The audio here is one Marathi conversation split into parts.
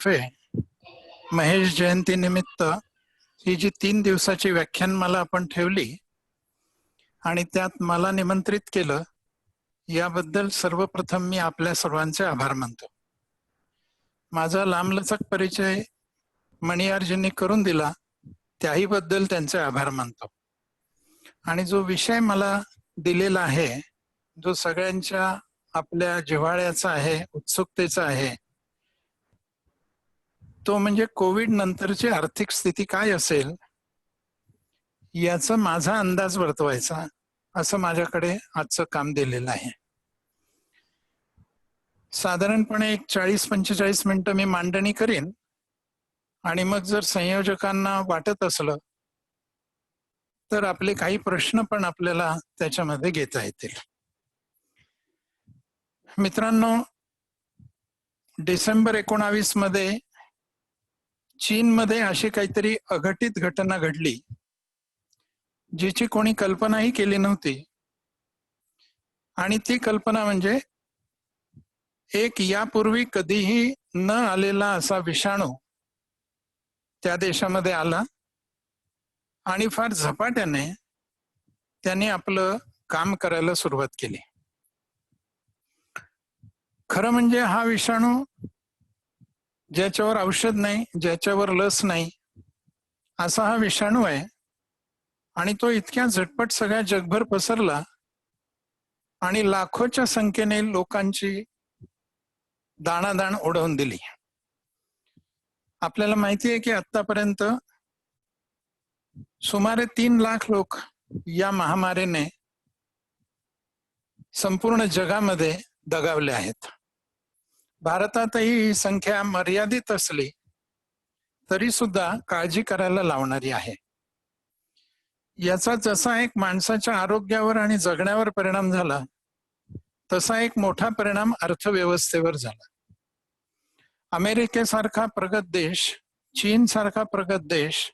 तर्फे महेश जयंती निमित्त ही जी 3 दिवसाची व्याख्यानमाला आपण ठेवली आणि त्यात मला निमंत्रित केलं, याबद्दल सर्वप्रथम मी आपल्या सर्वांचे आभार मानतो. माझा लांबलचक परिचय मणियारजींनी करून दिला, त्याही बद्दल त्यांचे आभार मानतो. आणि जो विषय मला दिलेला आहे, जो सगळ्यांच्या आपल्या जिव्हाळ्याचा आहे, उत्सुकतेचा आहे, तो म्हणजे कोविड नंतरची आर्थिक स्थिती काय असेल याचा माझा अंदाज वर्तवायचा, असं माझ्याकडे आजचं काम दिलेलं आहे. साधारणपणे एक 40-45 मिनिटं मी मांडणी करीन आणि मग जर संयोजकांना वाटत असलं तर आपले काही प्रश्न पण आपल्याला त्याच्यामध्ये घेता येतील. मित्रांनो, डिसेंबर 19 मध्ये चीनमध्ये अशी काहीतरी अघटित घटना घडली जिची कोणी कल्पनाही केली नव्हती. आणि ती कल्पना म्हणजे एक यापूर्वी कधीही न आलेला असा विषाणू त्या देशामध्ये आला आणि फार झपाट्याने त्याने आपलं काम करायला सुरुवात केली. खरं म्हणजे हा विषाणू ज्याच्यावर औषध नाही, ज्याच्यावर लस नाही, असा हा विषाणू आहे. आणि तो इतक्या झटपट सगळ्या जगभर पसरला आणि लाखोच्या संख्येने लोकांची दाणादाण उडवून दिली. आपल्याला माहिती आहे की आतापर्यंत सुमारे 3 लाख लोक या महामारीने संपूर्ण जगामध्ये दगावले आहेत. भारतातही ही संख्या मर्यादित असली तरी सुद्धा काळजी करायला लावणारी आहे. याचा जसा एक माणसाच्या आरोग्यावर आणि जगण्यावर परिणाम झाला, तसा एक मोठा परिणाम अर्थव्यवस्थेवर झाला. अमेरिकेसारखा प्रगत देश, चीन सारखा प्रगत देश,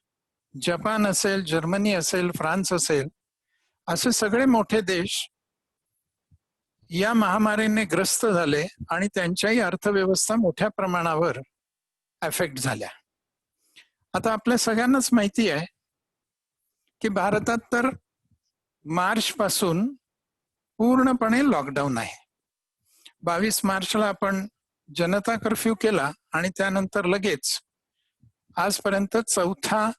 जपान असेल, जर्मनी असेल, फ्रान्स असेल, असे सगळे मोठे देश या महामारीने ग्रस्त झाले आणि त्यांच्याही अर्थव्यवस्था मोठ्या प्रमाणावर अफेक्ट झाल्या. आता आपल्या सगळ्यांनाच माहिती आहे की भारतात तर मार्च पासून पूर्णपणे लॉकडाऊन आहे. 22 मार्चला आपण जनता कर्फ्यू केला आणि त्यानंतर लगेच आजपर्यंत 4था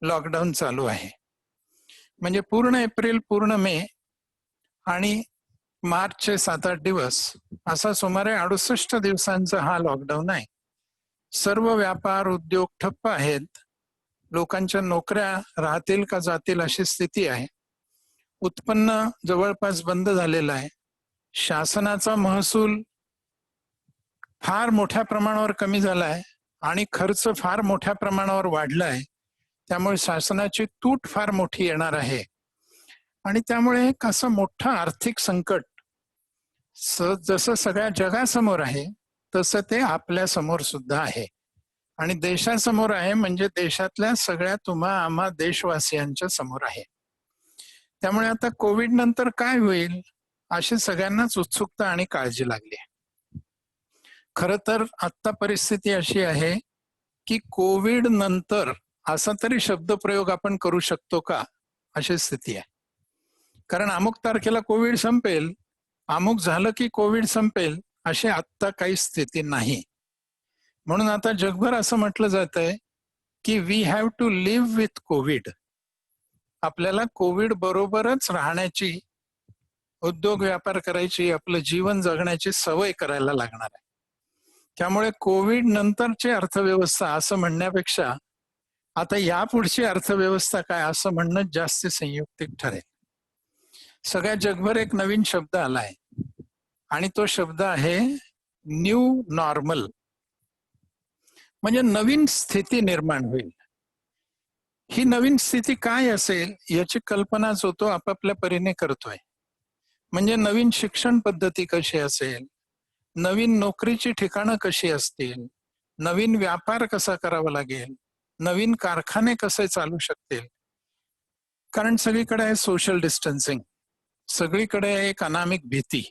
लॉकडाऊन चालू आहे. म्हणजे पूर्ण एप्रिल, पूर्ण मे आणि मार्चचे 7-8 दिवस, असा सुमारे 68 दिवसांचा हा लॉकडाऊन आहे. सर्व व्यापार उद्योग ठप्प आहेत. लोकांच्या नोकऱ्या राहतील का जातील अशी स्थिती आहे. उत्पन्न जवळपास बंद झालेलं आहे. शासनाचा महसूल फार मोठ्या प्रमाणावर कमी झाला आहे आणि खर्च फार मोठ्या प्रमाणावर वाढला आहे. त्यामुळे शासनाची तूट फार मोठी येणार आहे. आणि त्यामुळे एक असं मोठं आर्थिक संकट जसं सगळ्या जगासमोर आहे तसं ते आपल्या समोर सुद्धा आहे. आणि देशासमोर आहे म्हणजे देशातल्या सगळ्या तुम्हा आम्हा देशवासियांच्या समोर आहे. त्यामुळे आता कोविड नंतर काय होईल अशी सगळ्यांनाच उत्सुकता आणि काळजी लागली. खरं तर आता परिस्थिती अशी आहे की कोविड नंतर असा तरी शब्दप्रयोग आपण करू शकतो का, अशी स्थिती आहे. कारण अमुक तारखेला कोविड संपेल, अमुक झालं की कोविड संपेल, अशी आत्ता काही स्थिती नाही. म्हणून आता जगभर असं म्हटलं जात आहे की we have to live with COVID. आपल्याला कोविड बरोबरच राहण्याची, उद्योग व्यापार करायची, आपलं जीवन जगण्याची सवय करायला लागणार आहे. त्यामुळे कोविड नंतरची अर्थव्यवस्था असं म्हणण्यापेक्षा आता यापुढची अर्थव्यवस्था काय असं म्हणणं जास्त संयुक्तिक ठरेल. सगळ्या जगभर एक नवीन शब्द आलाय आणि तो शब्द आहे न्यू नॉर्मल. म्हणजे नवीन स्थिती निर्माण होईल. ही नवीन स्थिती काय असेल याची कल्पना जो तो आपापल्या परीने करतोय. म्हणजे नवीन शिक्षण पद्धती कशी असेल, नवीन नोकरीची ठिकाणं कशी असतील, नवीन व्यापार कसा करावा लागेल, नवीन कारखाने कसे चालू शकतील. कारण सगळीकडे आहे सोशल डिस्टन्सिंग, सगळीकडे एक अनामिक भीती.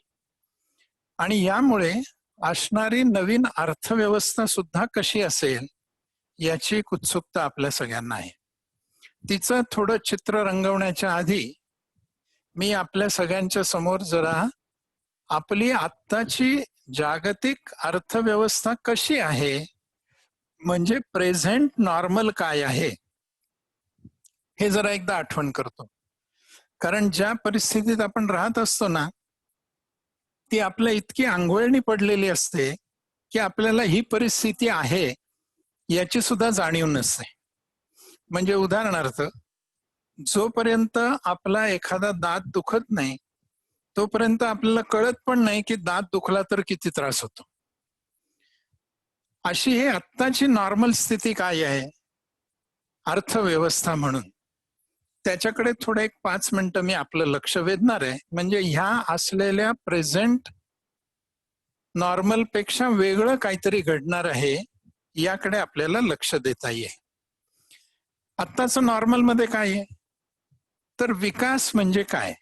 आणि यामुळे असणारी नवीन अर्थव्यवस्था सुद्धा कशी असेल याची एक उत्सुकता आपल्या सगळ्यांना आहे. तिचं थोडं चित्र रंगवण्याच्या आधी मी आपल्या सगळ्यांच्या समोर जरा आपली आत्ताची जागतिक अर्थव्यवस्था कशी आहे, म्हणजे प्रेझेंट नॉर्मल काय आहे, हे जरा एकदा आठवण करतो. कारण ज्या परिस्थितीत आपण राहत असतो ना, ती आपल्या इतकी आंघोळणी पडलेली असते की आपल्याला ही परिस्थिती आहे याची सुद्धा जाणीव नसते. म्हणजे उदाहरणार्थ, जोपर्यंत आपला एखादा दात दुखत नाही तोपर्यंत आपल्याला कळत पण नाही की दात दुखला तर किती त्रास होतो. अशी ही आत्ताची नॉर्मल स्थिती काय आहे अर्थव्यवस्था म्हणून, त्याच्याकडे थोडं एक 5 मिनिटं मी आपलं लक्ष वेधणार आहे. म्हणजे ह्या असलेल्या प्रेझेंट नॉर्मल पेक्षा वेगळं काहीतरी घडणार आहे याकडे आपल्याला लक्ष देता येईल. आत्ताचं नॉर्मल मध्ये काय आहे, तर विकास म्हणजे काय,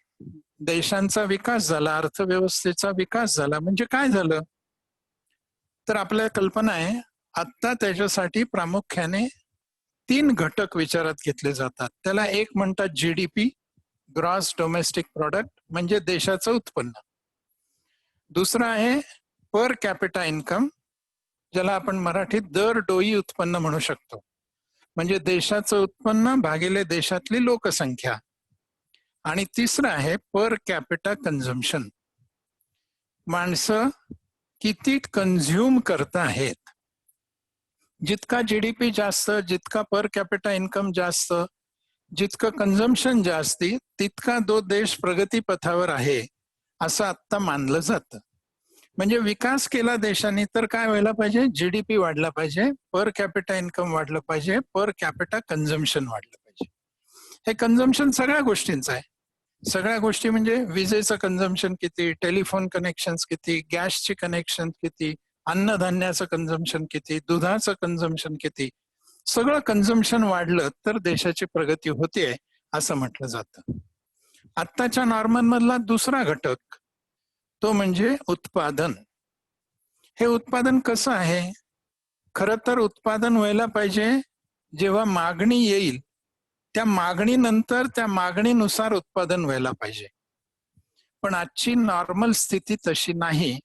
देशांचा विकास झाला, अर्थव्यवस्थेचा विकास झाला म्हणजे काय झालं, तर आपल्या कल्पना आहे आत्ता त्याच्यासाठी प्रामुख्याने 3 घटक विचारात घेतले जातात. त्याला एक म्हणतात GDP, ग्रॉस डोमेस्टिक प्रोडक्ट, म्हणजे देशाचं उत्पन्न. दुसरं आहे पर कॅपिटा इन्कम, ज्याला आपण मराठीत दर डोई उत्पन्न म्हणू शकतो, म्हणजे देशाचं उत्पन्न भागिले देशातली लोकसंख्या. आणि तिसरं आहे पर कॅपिटा कन्झम्पशन, माणसं किती कन्झ्युम करत आहेत. जितका GDP जास्त, जितका पर कॅपिटा इन्कम जास्त, जितकं कन्झम्पशन जास्त, तितका तो देश प्रगतीपथावर आहे असं आत्ता मानलं जातं. म्हणजे विकास केला देशाने तर काय व्हायला पाहिजे, GDP वाढला पाहिजे, पर कॅपिटा इन्कम वाढलं पाहिजे, पर कॅपिटा कन्झम्पशन वाढलं पाहिजे. हे कन्झम्पशन सगळ्या गोष्टींचं आहे. सगळ्या गोष्टी म्हणजे विजेचं कन्झम्पशन किती, टेलिफोन कनेक्शन किती, गॅसची कनेक्शन किती, अन्नधान्याचं कन्झम्पशन किती, दुधाचं कन्झम्पशन किती, सगळं कन्झम्पशन वाढलं तर देशाची प्रगती होते असं म्हटलं जातं. आत्ताच्या नॉर्मल मधला दुसरा घटक तो म्हणजे उत्पादन. हे उत्पादन कसं आहे, खरं तर उत्पादन व्हायला पाहिजे जेव्हा मागणी येईल त्या मागणीनंतर त्या मागणीनुसार उत्पादन व्हायला पाहिजे. पण आजची नॉर्मल स्थिती तशी नाही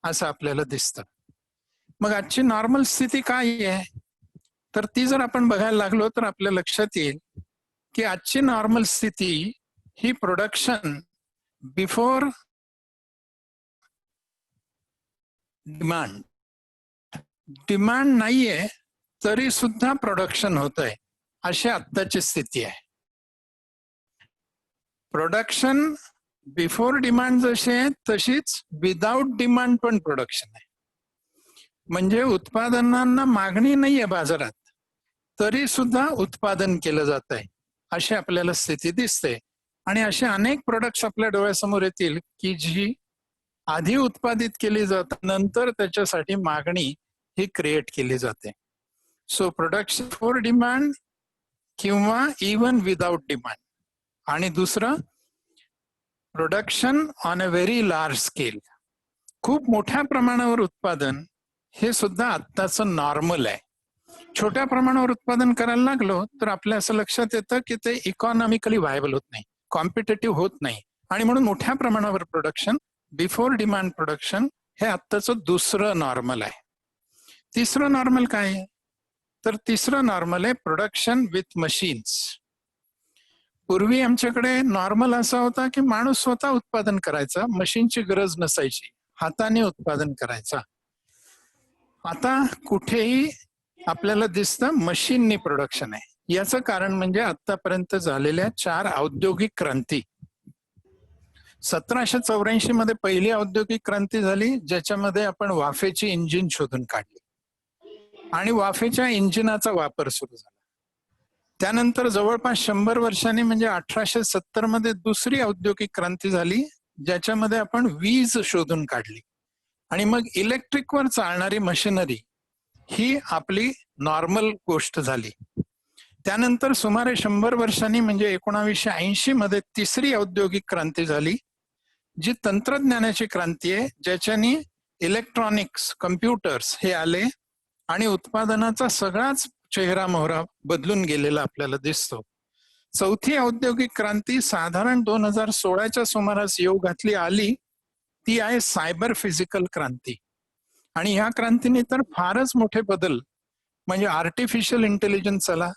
असं आपल्याला दिसतं. मग आजची नॉर्मल स्थिती काय आहे, तर ती जर आपण बघायला लागलो तर आपल्या लक्षात येईल की आजची नॉर्मल स्थिती ही प्रोडक्शन बिफोर डिमांड. डिमांड नाहीये तरी सुद्धा प्रोडक्शन होत आहे, अशी आत्ताची स्थिती आहे. प्रोडक्शन बिफोर डिमांड जशी आहे तशीच विदाउट डिमांड पण प्रोडक्शन आहे. म्हणजे उत्पादनांना मागणी नाहीये बाजारात तरी सुद्धा उत्पादन केलं जात आहे अशी आपल्याला स्थिती दिसते. आणि असे अनेक प्रोडक्ट्स आपल्या डोळ्यासमोर येतील की जी आधी उत्पादित केली जातात, नंतर त्याच्यासाठी मागणी ही क्रिएट केली जाते. सो प्रोडक्शन फॉर डिमांड किंवा इवन विदाउट डिमांड. आणि दुसरं production on a very large scale, खूप मोठ्या प्रमाणावर उत्पादन, हे सुद्धा आत्ताचं नॉर्मल आहे. छोट्या प्रमाणावर उत्पादन करायला लागलो तर आपल्या असं लक्षात येतं की ते इकॉनॉमिकली व्हायबल होत नाही, कॉम्पिटेटिव्ह होत नाही, आणि म्हणून मोठ्या प्रमाणावर प्रोडक्शन, बिफोर डिमांड प्रोडक्शन, हे आत्ताचं दुसरं नॉर्मल आहे. तिसरं नॉर्मल काय आहे, तर तिसरं नॉर्मल आहे प्रोडक्शन विथ मशीन्स. पूर्वी आमच्याकडे नॉर्मल असा होता की माणूस स्वतः उत्पादन करायचा, मशीनची गरज नसायची, हाताने उत्पादन करायचा. आता कुठेही आपल्याला दिसतं मशीननी प्रोडक्शन आहे. याचं कारण म्हणजे आतापर्यंत झालेल्या 4 औद्योगिक क्रांती. 1784 मध्ये पहिली औद्योगिक क्रांती झाली ज्याच्यामध्ये आपण वाफेची इंजिन शोधून काढली आणि वाफेच्या इंजिनाचा वापर सुरू झाला. त्यानंतर जवळपास 100 वर्षांनी म्हणजे 1870 मध्ये दुसरी औद्योगिक क्रांती झाली ज्याच्यामध्ये आपण वीज शोधून काढली आणि मग इलेक्ट्रिकवर चालणारी मशिनरी ही आपली नॉर्मल गोष्ट झाली. त्यानंतर सुमारे 100 वर्षांनी म्हणजे 1980 मध्ये तिसरी औद्योगिक क्रांती झाली जी तंत्रज्ञानाची क्रांती आहे, ज्याच्यानी इलेक्ट्रॉनिक्स, कम्प्युटर्स हे आले आणि उत्पादनाचा सगळाच चेहरा मोहरा बदलून गेलेला आपल्याला दिसतो. चौथी औद्योगिक क्रांती साधारण 2016च्या सुमारास येऊ घातली आली, ती आहे सायबर फिजिकल क्रांती. आणि ह्या क्रांतीने तर फारच मोठे बदल, म्हणजे आर्टिफिशियल इंटेलिजन्स आला,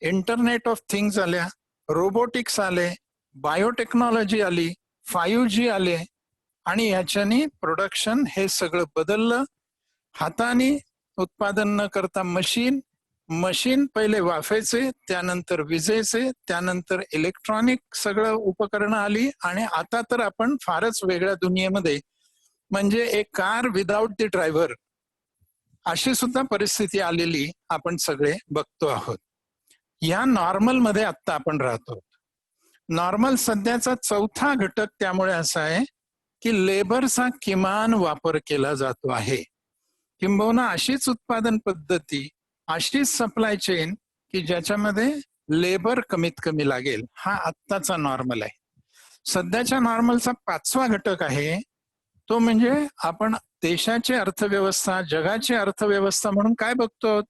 इंटरनेट ऑफ थिंग्स आल्या, रोबोटिक्स आले, बायोटेक्नॉलॉजी आली, 5G आले आणि ह्याच्यानी प्रोडक्शन हे सगळं बदललं. हाताने उत्पादन न करता मशीन पहिले वाफेचे, त्यानंतर विजेचे, त्यानंतर इलेक्ट्रॉनिक सगळं उपकरणं आली आणि आता तर आपण फारच वेगळ्या दुनियेमध्ये, म्हणजे एक कार विदाउट द ड्रायव्हर अशी सुद्धा परिस्थिती आलेली आपण सगळे बघतो आहोत. या नॉर्मल मध्ये आता आपण राहतो. नॉर्मल सध्याचा चौथा घटक त्यामुळे असा आहे की लेबरचा किमान वापर केला जातो आहे. किंबहुना अशीच उत्पादन पद्धती, अशीच सप्लाय चेन की ज्याच्यामध्ये लेबर कमीत कमी लागेल, हा आत्ताचा नॉर्मल आहे. सध्याच्या नॉर्मलचा पाचवा घटक आहे तो म्हणजे आपण देशाची अर्थव्यवस्था, जगाची अर्थव्यवस्था म्हणून काय बघतो,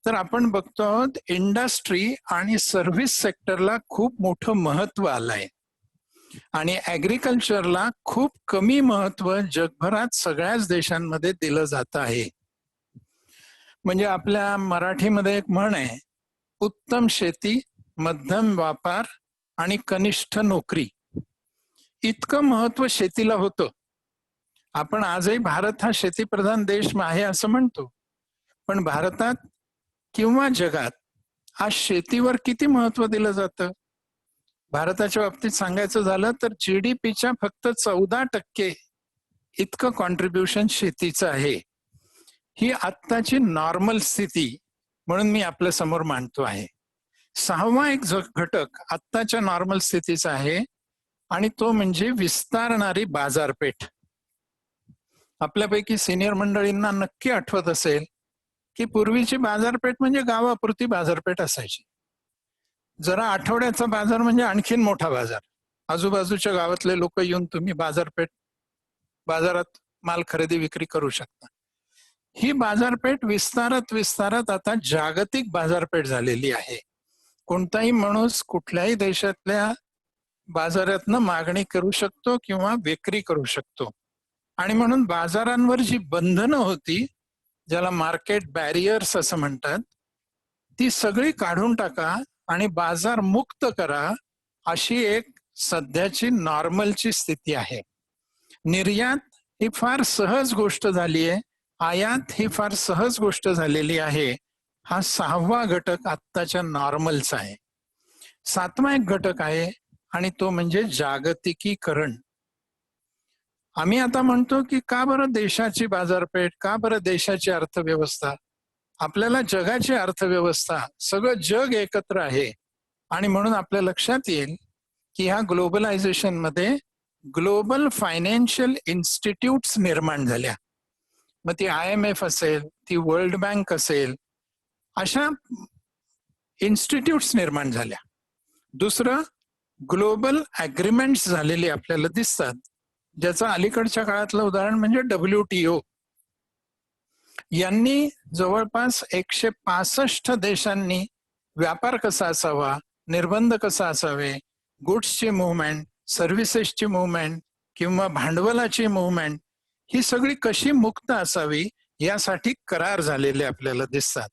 तर आपण बघतो आहोत इंडस्ट्री आणि सर्व्हिस सेक्टरला खूप मोठं महत्व आलंय आणि ऍग्रिकल्चरला खूप कमी महत्व जगभरात सगळ्याच देशांमध्ये दिलं जात आहे. म्हणजे आपल्या मराठीमध्ये एक म्हण आहे, उत्तम शेती, मध्यम व्यापार आणि कनिष्ठ नोकरी. इतकं महत्व शेतीला होतं. आपण आजही भारत हा शेतीप्रधान देश आहे असं म्हणतो, पण भारतात किंवा जगात आज शेतीवर किती महत्व दिलं जातं? भारताच्या बाबतीत सांगायचं झालं तर GDPच्या फक्त 14% इतकं कॉन्ट्रीब्युशन शेतीचं आहे. ही आत्ताची नॉर्मल स्थिती म्हणून मी आपल्या समोर मांडतो आहे. सहावा एक घटक आत्ताच्या नॉर्मल स्थितीचा आहे आणि तो म्हणजे विस्तारणारी बाजारपेठ. आपल्यापैकी सिनियर मंडळींना नक्की आठवत असेल की पूर्वीची बाजारपेठ म्हणजे गावापुरती बाजारपेठ असायची. जरा आठवड्याचा बाजार म्हणजे आणखीन मोठा बाजार, आजूबाजूच्या गावातले लोक येऊन तुम्ही बाजारात माल खरेदी विक्री करू शकता. ही बाजारपेठ विस्तारत आता जागतिक बाजारपेठ झालेली आहे. कोणताही माणूस कुठल्याही देशातल्या बाजारातनं मागणी करू शकतो किंवा विक्री करू शकतो. आणि म्हणून बाजारांवर जी बंधनं होती, ज्याला मार्केट बॅरियर्स असं म्हणतात, ती सगळी काढून टाका आणि बाजार मुक्त करा, अशी एक सध्याची नॉर्मलची स्थिती आहे. निर्यात ही फार सहज गोष्ट झाली आहे, आयात ही फार सहज गोष्ट झालेली आहे. हा सहावा घटक आत्ताच्या नॉर्मलचा आहे. सातवा एक घटक आहे आणि तो म्हणजे जागतिकीकरण. आम्ही आता म्हणतो की का बरं देशाची बाजारपेठ, का बरं देशाची अर्थव्यवस्था? आपल्याला जगाची अर्थव्यवस्था, सगळं जग एकत्र आहे आणि म्हणून आपल्या लक्षात येईल की ह्या ग्लोबलायझेशन मध्ये ग्लोबल फायनान्शियल इन्स्टिट्यूट्स निर्माण झाल्या. मग ती IMF असेल, ती वर्ल्ड बँक असेल, अशा इन्स्टिट्यूट्स निर्माण झाल्या. दुसरं, ग्लोबल अग्रीमेंट्स झालेले आपल्याला दिसतात, ज्याचं अलीकडच्या काळातलं उदाहरण म्हणजे WTO. यांनी जवळपास 165 देशांनी व्यापार कसा असावा, निर्बंध कसा असावे, गुड्सची मुवमेंट, सर्व्हिसेसची मुवमेंट किंवा भांडवलाची मुवमेंट ही सगळी कशी मुक्त असावी यासाठी करार झालेले आपल्याला दिसतात.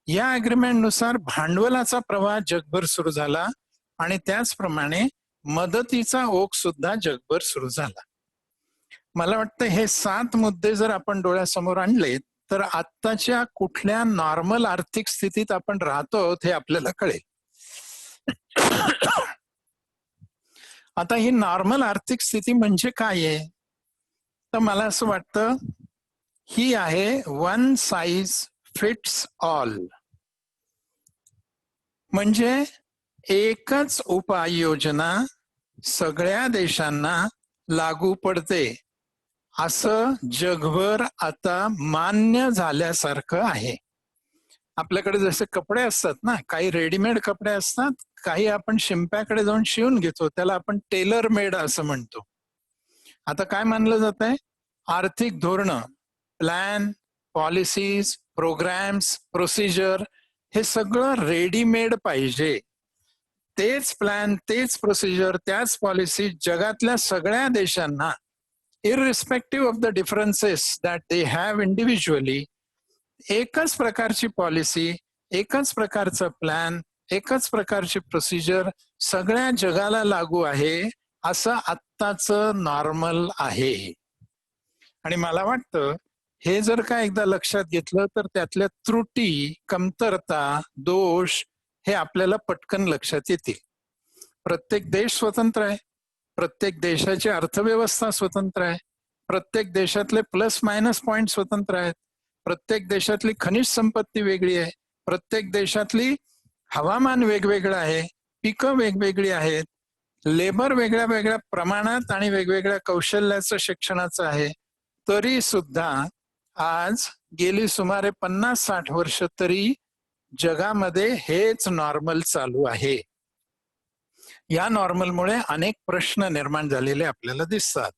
या अग्रीमेंटनुसार भांडवलाचा प्रवाह जगभर सुरू झाला आणि त्याचप्रमाणे मदतीचा ओघ सुद्धा जगभर सुरू झाला. मला वाटतं हे 7 मुद्दे जर आपण डोळ्यासमोर आणले तर आत्ताच्या कुठल्या नॉर्मल आर्थिक स्थितीत आपण राहतो हे आपल्याला कळेल. आता ही नॉर्मल आर्थिक स्थिती म्हणजे काय आहे, तर मला असं वाटतं ही आहे वन साइज फिट्स ऑल. म्हणजे एकच उपाययोजना सगळ्या देशांना लागू पडते असं जगभर आता मान्य झाल्यासारखं आहे. आपल्याकडे जसे कपडे असतात ना, काही रेडीमेड कपडे असतात, काही आपण शिंप्याकडे जाऊन शिवून घेतो, त्याला आपण टेलर मेड असं म्हणतो. आता काय मानलं जात आहे आर्थिक धोरणं, प्लॅन, पॉलिसीज, प्रोग्राम्स, प्रोसिजर हे सगळं रेडीमेड पाहिजे. तेच प्लॅन, तेच प्रोसिजर, त्याच पॉलिसी जगातल्या सगळ्या देशांना irrespective of the differences that they have individually, एकच प्रकारची पॉलिसी, एकच प्रकारचा प्लॅन, एकच प्रकारची प्रोसिजर सगळ्या जगाला लागू आहे, असं आत्ताचं नॉर्मल आहे. आणि मला वाटतं हे जर का एकदा लक्षात घेतलं तर त्यातल्या त्रुटी, कमतरता, दोष हे आपल्याला पटकन लक्षात येतील. प्रत्येक देश स्वतंत्र आहे, प्रत्येक देशाची अर्थव्यवस्था स्वतंत्र आहे, प्रत्येक देशातले प्लस मायनस पॉइंट स्वतंत्र आहेत, प्रत्येक देशातली खनिज संपत्ती वेगळी आहे, प्रत्येक देशातली हवामान वेगवेगळं आहे, पिकं वेगवेगळी आहेत, लेबर वेगळ्या वेगळ्या प्रमाणात आणि वेगवेगळ्या कौशल्याचं शिक्षणाचं आहे. तरी सुद्धा आज गेली सुमारे 50-60 वर्ष तरी जगामध्ये हेच नॉर्मल चालू आहे. या नॉर्मलमुळे अनेक प्रश्न निर्माण झालेले आपल्याला दिसतात.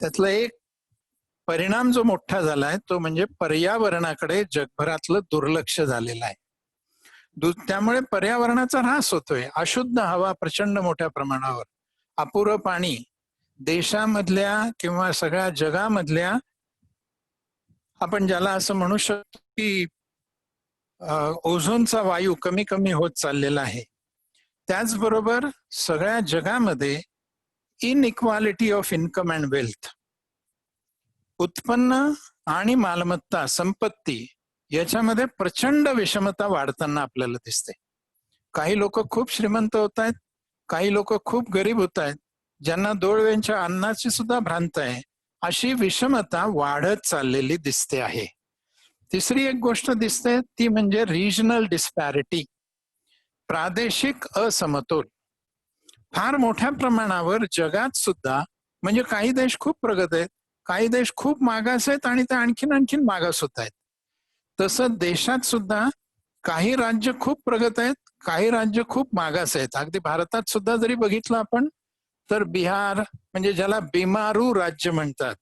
त्यातला एक परिणाम जो मोठा झालाय तो म्हणजे पर्यावरणाकडे जगभरातलं दुर्लक्ष झालेलं आहे. त्यामुळे पर्यावरणाचा ऱ्हास होतोय. अशुद्ध हवा प्रचंड मोठ्या प्रमाणावर, अपुरं पाणी, देशामधल्या किंवा सगळ्या जगामधल्या आपण ज्याला असं म्हणू शकतो की ओझोनचा वायू कमी कमी होत चाललेला आहे. त्याचबरोबर सगळ्या जगामध्ये inequality of income and wealth, उत्पन्न आणि मालमत्ता, संपत्ती याच्यामध्ये प्रचंड विषमता वाढताना आपल्याला दिसते. काही लोक खूप श्रीमंत होत आहेत, काही लोक खूप गरीब होत आहेत, ज्यांना 2 वेळच्या अन्नाची सुद्धा भ्रांत आहे. अशी विषमता वाढत चाललेली दिसते आहे. तिसरी एक गोष्ट दिसते ती म्हणजे रिजनल डिस्पॅरिटी, प्रादेशिक असमतोल. फार मोठ्या प्रमाणावर जगात सुद्धा, म्हणजे काही देश खूप प्रगत आहेत, काही देश खूप मागास आहेत आणि ते आणखीन मागास होत आहेत. तसं देशात सुद्धा काही राज्य खूप प्रगत आहेत, काही राज्य खूप मागास आहेत. अगदी भारतात सुद्धा जरी बघितलं आपण तर बिहार, म्हणजे ज्याला बिमारू राज्य म्हणतात,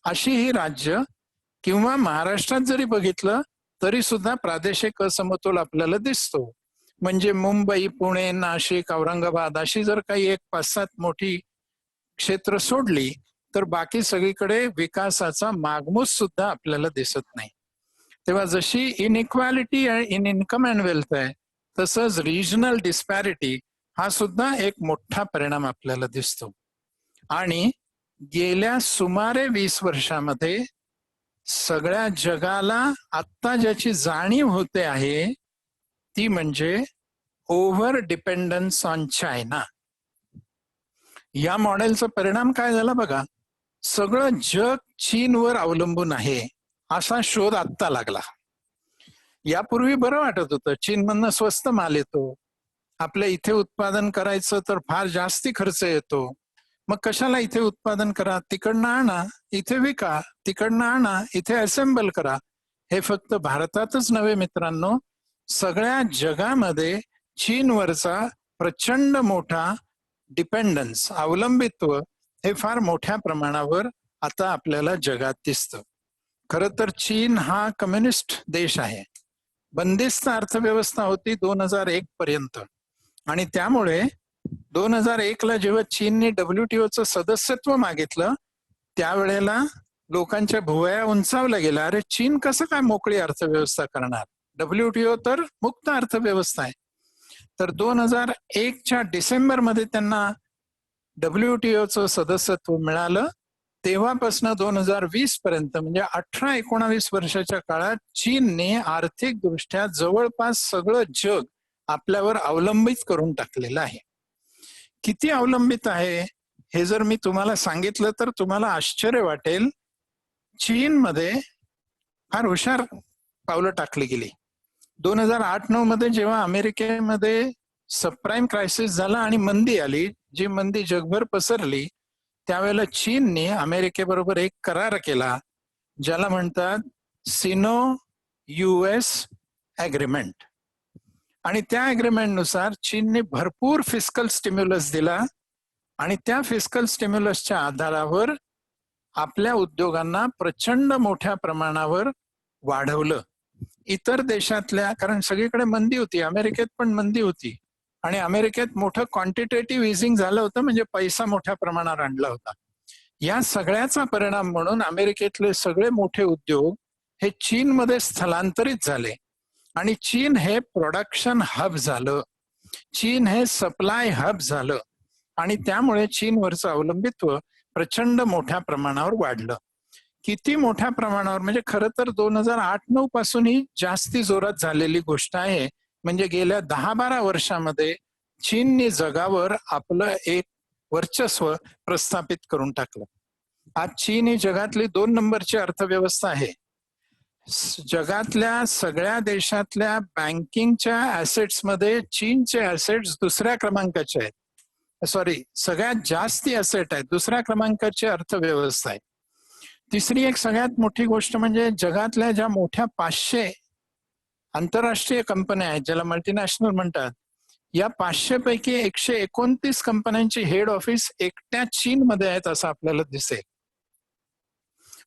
अशी ही राज्य, किंवा महाराष्ट्रात जरी बघितलं तरी सुद्धा प्रादेशिक असमतोल आपल्याला दिसतो. म्हणजे मुंबई, पुणे, नाशिक, औरंगाबाद अशी जर काही एक 5-7 मोठी क्षेत्र सोडली तर बाकी सगळीकडे विकासाचा मागमूस सुद्धा आपल्याला दिसत नाही. तेव्हा जशी inequality in income and wealth आहे, तसंच रिजनल डिस्पॅरिटी हा सुद्धा एक मोठा परिणाम आपल्याला दिसतो. आणि गेल्या सुमारे 20 वर्षामध्ये सगळ्या जगाला आत्ता ज्याची जाणीव होते आहे ती म्हणजे ओव्हर डिपेंडन्स ऑन चायना. या मॉडेलचा परिणाम काय झाला बघा. सगळं जग चीनवर अवलंबून आहे असा शोध आत्ता लागला. यापूर्वी बरं वाटत होतं, चीनमधनं स्वस्त माल येतो, आपल्या इथे उत्पादन करायचं तर फार जास्ती खर्च येतो, मग कशाला इथे उत्पादन करा, तिकडनं आणा, इथे विका, तिकडनं आणा, इथे असेंबल करा. हे फक्त भारतातच नव्हे मित्रांनो, सगळ्या जगामध्ये चीनवरचा प्रचंड मोठा डिपेंडन्स, अवलंबित्व हे फार मोठ्या प्रमाणावर आता आपल्याला जगात दिसतं. खरं तर चीन हा कम्युनिस्ट देश आहे, बंदिस्त अर्थव्यवस्था होती 2001 पर्यंत. आणि त्यामुळे 2001 ला जेव्हा चीनने WTOचं सदस्यत्व मागितलं त्यावेळेला लोकांच्या भुवया उंचावल्या गेल्या. अरे चीन कसं काय मोकळी अर्थव्यवस्था करणार, WTO तर मुक्त अर्थव्यवस्था आहे. तर 2001च्या डिसेंबरमध्ये त्यांना WTOचं सदस्यत्व मिळालं. तेव्हापासून 2020 पर्यंत, म्हणजे 18-19 वर्षाच्या काळात चीनने आर्थिक दृष्ट्या जवळपास सगळं जग आपल्यावर अवलंबित करून टाकलेलं आहे. किती अवलंबित आहे हे जर मी तुम्हाला सांगितलं तर तुम्हाला आश्चर्य वाटेल. चीनमध्ये फार हुशार पावलं टाकली गेली. 2008-9 मध्ये जेव्हा अमेरिकेमध्ये सबप्राईम क्रायसिस झाला आणि मंदी आली, जी मंदी जगभर पसरली, त्यावेळेला चीनने अमेरिकेबरोबर एक करार केला ज्याला म्हणतात सिनो US अग्रीमेंट. आणि त्या अग्रीमेंटनुसार चीनने भरपूर फिस्कल स्टिम्युलस दिला आणि त्या फिस्कल स्टिम्युलसच्या आधारावर आपल्या उद्योगांना प्रचंड मोठ्या प्रमाणावर वाढवलं. इतर देशातल्या, कारण सगळीकडे मंदी होती, अमेरिकेत पण मंदी होती आणि अमेरिकेत मोठं क्वांटिटेटिव्ह इझिंग झालं होतं, म्हणजे पैसा मोठ्या प्रमाणावर आणला होता. या सगळ्याचा परिणाम म्हणून अमेरिकेतले सगळे मोठे उद्योग हे चीनमध्ये स्थलांतरित झाले आणि चीन हे प्रोडक्शन हब झालं, चीन हे सप्लाय हब झालं आणि त्यामुळे चीनवरचं अवलंबित्व प्रचंड मोठ्या प्रमाणावर वाढलं. किती मोठ्या प्रमाणावर म्हणजे खरं तर 2008-9 पासून ही जास्ती जोरात झालेली गोष्ट आहे. म्हणजे गेल्या 10-12 वर्षामध्ये चीनने जगावर आपलं एक वर्चस्व प्रस्थापित करून टाकलं. आज चीन ही जगातली 2 नंबरची अर्थव्यवस्था आहे. जगातल्या सगळ्या देशातल्या बँकिंगच्या ऍसेट्स मध्ये चीनचे ऍसेट्स दुसऱ्या क्रमांकाचे आहेत. सॉरी, सगळ्यात जास्ती ऍसेट आहेत, दुसऱ्या क्रमांकाची अर्थव्यवस्था आहे. तिसरी एक सगळ्यात मोठी गोष्ट म्हणजे जगातल्या ज्या मोठ्या 500 आंतरराष्ट्रीय कंपन्या आहेत, ज्याला मल्टीनॅशनल म्हणतात, या 500 पैकी 129 कंपन्यांची हेड ऑफिस एकट्या चीनमध्ये आहेत असं आपल्याला दिसेल.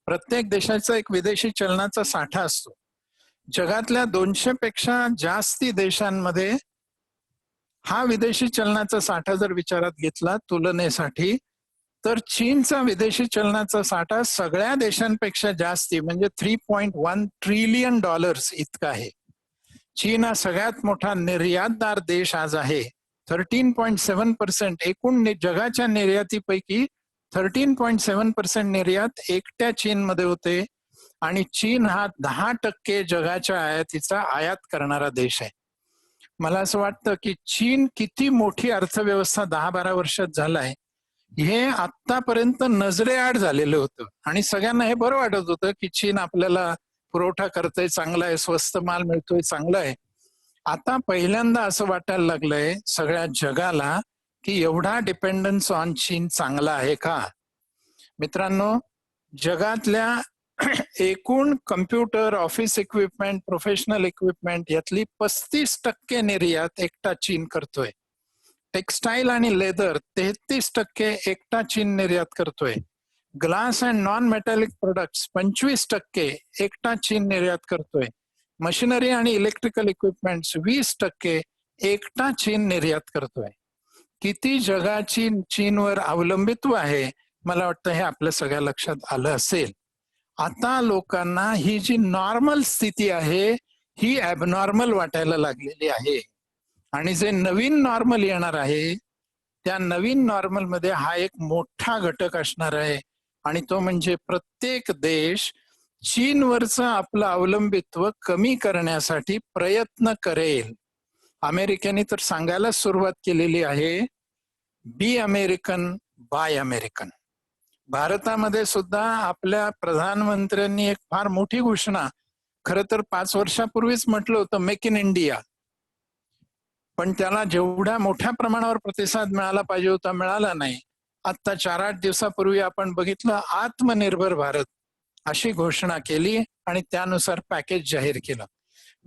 प्रत्येक देशाचा एक विदेशी चलनाचा साठा असतो. जगातल्या 200 पेक्षा जास्ती देशांमध्ये हा विदेशी चलनाचा साठा जर विचारात घेतला तुलनेसाठी, तर चीनचा विदेशी चलनाचा साठा सगळ्या देशांपेक्षा जास्ती म्हणजे $3.1 ट्रिलियन इतका आहे. चीन हा सगळ्यात मोठा निर्यातदार देश आज आहे. 13.7% एकूण जगाच्या निर्यातीपैकी 13.7% निर्यात एकट्या चीनमध्ये होते आणि चीन हा 10% जगाच्या आयातीचा आयात करणारा देश आहे. मला असं वाटतं की चीन किती मोठी अर्थव्यवस्था 10-12 वर्षात झालाय हे आतापर्यंत नजरेआड झालेलं होतं आणि सगळ्यांना हे बरं वाटत होतं की चीन आपल्याला पुरवठा करतोय, चांगला आहे, स्वस्त माल मिळतोय, चांगला आहे. आता पहिल्यांदा असं वाटायला लागलंय सगळ्या जगाला की एवढा डिपेंडन्स ऑन चीन चांगला आहे का? मित्रांनो, जगातल्या एकूण computer, office equipment, professional equipment यातली 35% निर्यात एकटा चीन करतोय. टेक्सटाईल आणि लेदर 33% एकटा चीन निर्यात करतोय. Glass and non metallic products 25% एकटा चीन निर्यात करतोय. मशिनरी आणि इलेक्ट्रिकल इक्विपमेंट्स 20% एकटा चीन निर्यात करतोय. किती जगाची चीनवर अवलंबित्व आहे मला वाटतं हे आपल्या सगळ्या लक्षात आलं असेल. आता लोकांना ही जी नॉर्मल स्थिती आहे ही ॲबनॉर्मल वाटायला लागलेली आहे आणि जे नवीन नॉर्मल येणार आहे त्या नवीन नॉर्मल मध्ये हा एक मोठा घटक असणार आहे आणि तो म्हणजे प्रत्येक देश चीनवरचं आपलं अवलंबित्व कमी करण्यासाठी प्रयत्न करेल. अमेरिकेने तर सांगायला सुरुवात केलेली आहे, बी अमेरिकन बाय अमेरिकन. भारतामध्ये सुद्धा आपल्या प्रधानमंत्र्यांनी एक फार मोठी घोषणा खरं तर 5 वर्षापूर्वीच म्हटलं होतं, मेक इन इंडिया, पण त्याला जेवढ्या मोठ्या प्रमाणावर प्रतिसाद मिळाला पाहिजे होता मिळाला नाही. आता 4-8 दिवसापूर्वी आपण बघितलं आत्मनिर्भर भारत अशी घोषणा केली आणि त्यानुसार पॅकेज जाहीर केलं.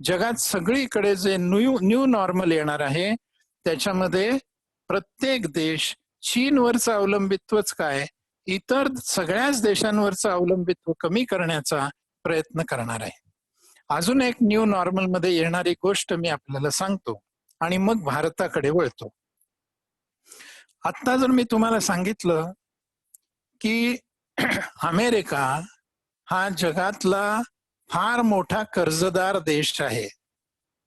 जगात सगळीकडे जे न्यू नॉर्मल येणार आहे त्याच्यामध्ये प्रत्येक देश चीनवरचं अवलंबित्वच काय इतर सगळ्याच देशांवरचं अवलंबित्व कमी करण्याचा प्रयत्न करणार आहे. अजून एक न्यू नॉर्मल मध्ये येणारी गोष्ट मी आपल्याला सांगतो आणि मग भारताकडे वळतो. आता जर मी तुम्हाला सांगितलं की अमेरिका हा जगातला फार मोठा कर्जदार देश आहे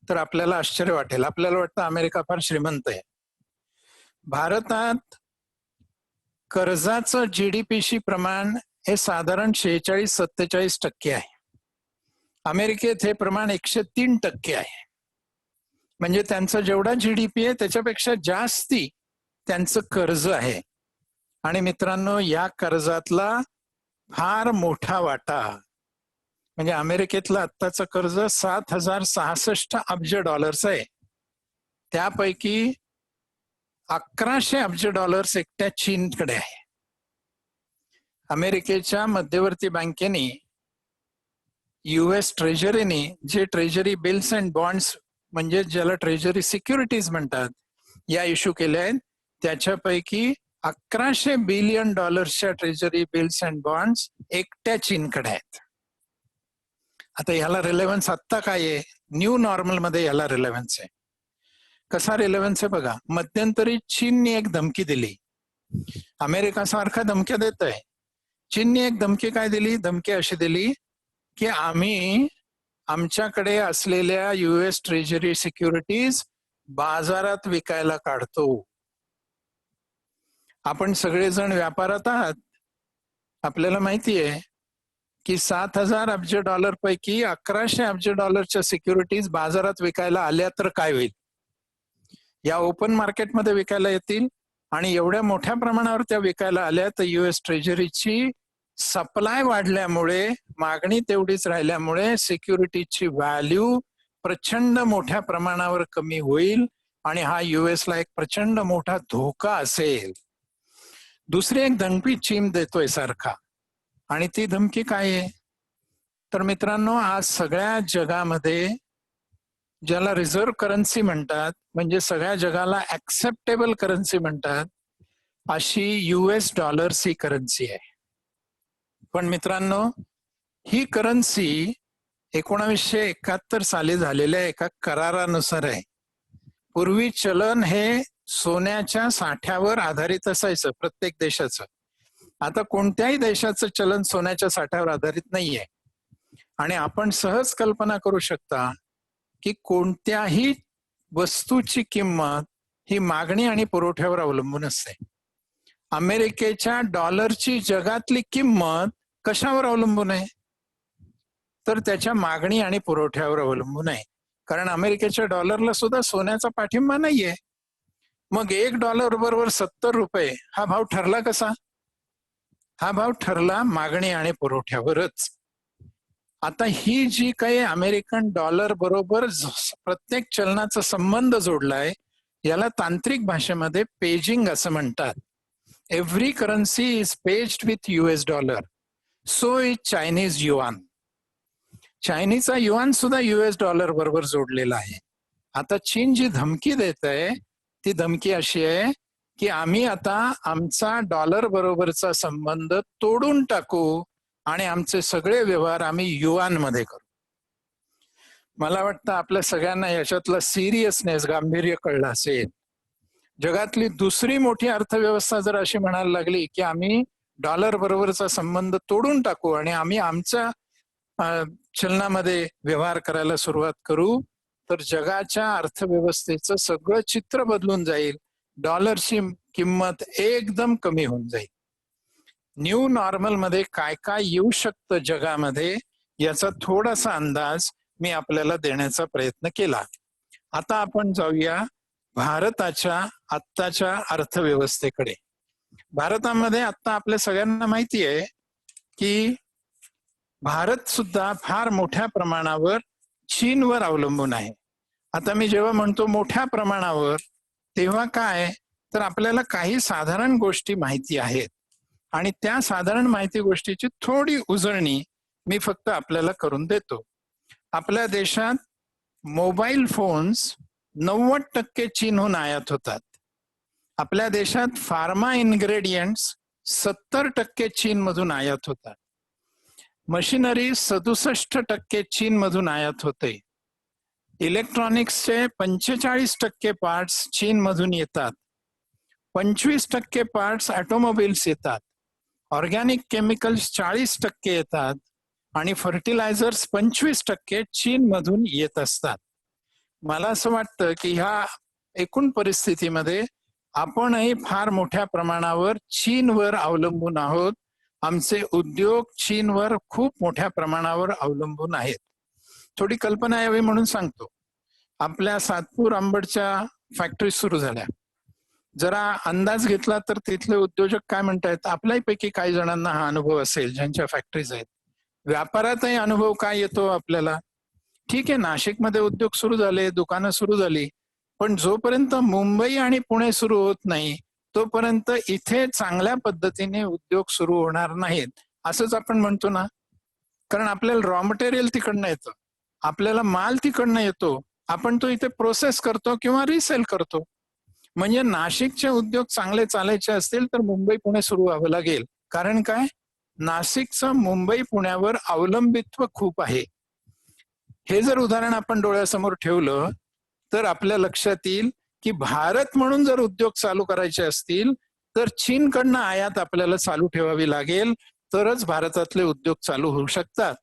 तर आपल्याला आश्चर्य वाटेल. आपल्याला वाटतं अमेरिका फार श्रीमंत आहे. भारतात कर्जाचं जीडीपीशी प्रमाण हे साधारण 46-47% आहे. अमेरिकेत हे प्रमाण 103% आहे. म्हणजे त्यांचा जेवढा जीडीपी आहे त्याच्यापेक्षा जास्ती त्यांचं कर्ज आहे. आणि मित्रांनो, या कर्जातला फार मोठा वाटा म्हणजे अमेरिकेतलं आत्ताचं कर्ज $7,066 अब्ज आहे. त्यापैकी 1100 अब्ज एकट्या चीनकडे आहे. अमेरिकेच्या मध्यवर्ती बँकेने US ट्रेजरीने जे ट्रेजरी बिल्स अँड बॉन्ड्स म्हणजे ज्याला ट्रेजरी सिक्युरिटीज म्हणतात या इश्यू केल्या आहेत त्याच्यापैकी $1100 billion treasury bills and bonds एकट्या चीनकडे आहेत. आता ह्याला रिलेव्हन्स आत्ता काय आहे? न्यू नॉर्मल मध्ये याला रिलेव्हन्स आहे. कसा रिलेव्हन्स आहे बघा. मध्यंतरी चीनने एक धमकी दिली. अमेरिका सारखा धमक्या देत आहे. चीनने एक धमकी काय दिली? धमकी अशी दिली की आम्ही आमच्याकडे असलेल्या US ट्रेजरी सिक्युरिटीज बाजारात विकायला काढतो. आपण सगळेजण व्यापारात आहात. आपल्याला माहिती आहे की $7,000 अब्ज पैकी $1,100 अब्ज सिक्युरिटीज बाजारात विकायला आल्या तर काय होईल? या ओपन मार्केटमध्ये विकायला येतील आणि एवढ्या मोठ्या प्रमाणावर त्या विकायला आल्या तर US ट्रेजरीची सप्लाय वाढल्यामुळे, मागणी तेवढीच राहिल्यामुळे सिक्युरिटीची व्हॅल्यू प्रचंड मोठ्या प्रमाणावर कमी होईल आणि हा US ला एक प्रचंड मोठा धोका असेल. दुसरी एक धमकी चीन देतोय सारखा, आणि ती धमकी काय आहे? तर मित्रांनो, आज सगळ्या जगामध्ये ज्याला रिझर्व्ह करन्सी म्हणतात, म्हणजे सगळ्या जगाला ऍक्सेप्टेबल करन्सी म्हणतात, अशी US डॉलर्स ही करन्सी आहे. पण मित्रांनो, ही करन्सी 1971 साली झालेल्या एका करारानुसार आहे. पूर्वी चलन हे सोन्याच्या साठ्यावर आधारित असायचं प्रत्येक देशाचं. आता कोणत्याही देशाचं चलन सोन्याच्या साठ्यावर आधारित नाहीये. आणि आपण सहज कल्पना करू शकता की कोणत्याही वस्तूची किंमत ही मागणी आणि पुरवठ्यावर अवलंबून असते. अमेरिकेच्या डॉलरची जगातली किंमत कशावर अवलंबून आहे? तर त्याच्या मागणी आणि पुरवठ्यावर अवलंबून आहे. कारण अमेरिकेच्या डॉलरला सुद्धा सोन्याचा पाठिंबा नाहीये. मग $1 बरोबर 70 रुपये हा भाव ठरला कसा? हा भाव ठरला मागणी आणि पुरवठ्यावरच. आता ही जी काही अमेरिकन डॉलर बरोबर प्रत्येक चलनाचा संबंध जोडलाय, याला तांत्रिक भाषेमध्ये पेजिंग असं म्हणतात. Every currency is pegged with US dollar. So is Chinese yuan. चायनीजचा युआन सुद्धा US डॉलर बरोबर जोडलेला आहे. आता चीन जी धमकी देत आहे ती धमकी अशी आहे की आम्ही आता आमचा डॉलर बरोबरचा संबंध तोडून टाकू आणि आमचे सगळे व्यवहार आम्ही युआन मध्ये करू. मला वाटतं आपल्या सगळ्यांना याच्यातलं सिरियसनेस, गांभीर्य कळलं असेल. जगातली दुसरी मोठी अर्थव्यवस्था जर अशी म्हणायला लागली की आम्ही डॉलर बरोबरचा संबंध तोडून टाकू आणि आम्ही आमच्या चलनामध्ये व्यवहार करायला सुरुवात करू, तर जगाच्या अर्थव्यवस्थेचं सगळं चित्र बदलून जाईल. डॉलरची किंमत एकदम कमी होऊन जाईल. न्यू नॉर्मल मध्ये काय काय येऊ शकतं जगामध्ये, याचा थोडासा अंदाज मी आपल्याला देण्याचा प्रयत्न केला. आता आपण जाऊया भारताच्या आत्ताच्या अर्थव्यवस्थेकडे. भारतामध्ये आता आपल्या सगळ्यांना माहिती आहे की भारत सुद्धा फार मोठ्या प्रमाणावर चीनवर अवलंबून आहे. आता मी जेव्हा म्हणतो मोठ्या प्रमाणावर, तेव्हा काय, तर आपल्याला काही साधारण गोष्टी माहिती आहेत आणि त्या साधारण माहिती गोष्टीची थोडी उजळणी मी फक्त आपल्याला करून देतो. आपल्या देशात मोबाईल फोन्स 90% चीनहून आयात होतात. आपल्या देशात फार्मा इन्ग्रेडियंट्स 70% चीनमधून आयात होतात. मशिनरी 67% चीनमधून आयात होते. इलेक्ट्रॉनिक्सचे 45% पार्ट्स चीनमधून येतात. 25% पार्ट्स ऑटोमोबाईल्स येतात. ऑर्गॅनिक केमिकल्स 40% येतात आणि फर्टिलायझर्स 25% चीनमधून येत असतात. मला असं वाटतं की ह्या एकूण परिस्थितीमध्ये आपणही फार मोठ्या प्रमाणावर चीनवर अवलंबून आहोत. आमचे उद्योग चीनवर खूप मोठ्या प्रमाणावर अवलंबून आहेत. थोडी कल्पना यावी म्हणून सांगतो. आपल्या सातपूर अंबडच्या फॅक्टरी सुरू झाल्या. जरा अंदाज घेतला तर तिथले उद्योजक काय म्हणतायत, आपल्यापैकी काही जणांना हा अनुभव असेल ज्यांच्या फॅक्टरीज आहेत. व्यापारातही अनुभव काय येतो आपल्याला? ठीक आहे, नाशिकमध्ये उद्योग सुरू झाले, दुकानं सुरू झाली, पण जोपर्यंत मुंबई आणि पुणे सुरू होत नाही तोपर्यंत इथे चांगल्या पद्धतीने उद्योग सुरू होणार नाहीत, असंच आपण म्हणतो ना. कारण आपल्याला रॉ मटेरियल तिकडनं येतं, आपल्याला माल तिकडनं येतो, आपण तो इथे प्रोसेस करतो किंवा रिसेल करतो. म्हणजे नाशिकचे उद्योग चांगले चालायचे असतील तर मुंबई पुणे सुरू व्हावं लागेल. कारण काय, नाशिकचं मुंबई पुण्यावर अवलंबित्व खूप आहे. हे जर उदाहरण आपण डोळ्यासमोर ठेवलं तर आपल्या लक्षात येईल की भारत म्हणून जर उद्योग चालू करायचे असतील तर चीनकडनं आयात आपल्याला चालू ठेवावी लागेल, तरच भारतातले उद्योग चालू होऊ शकतात.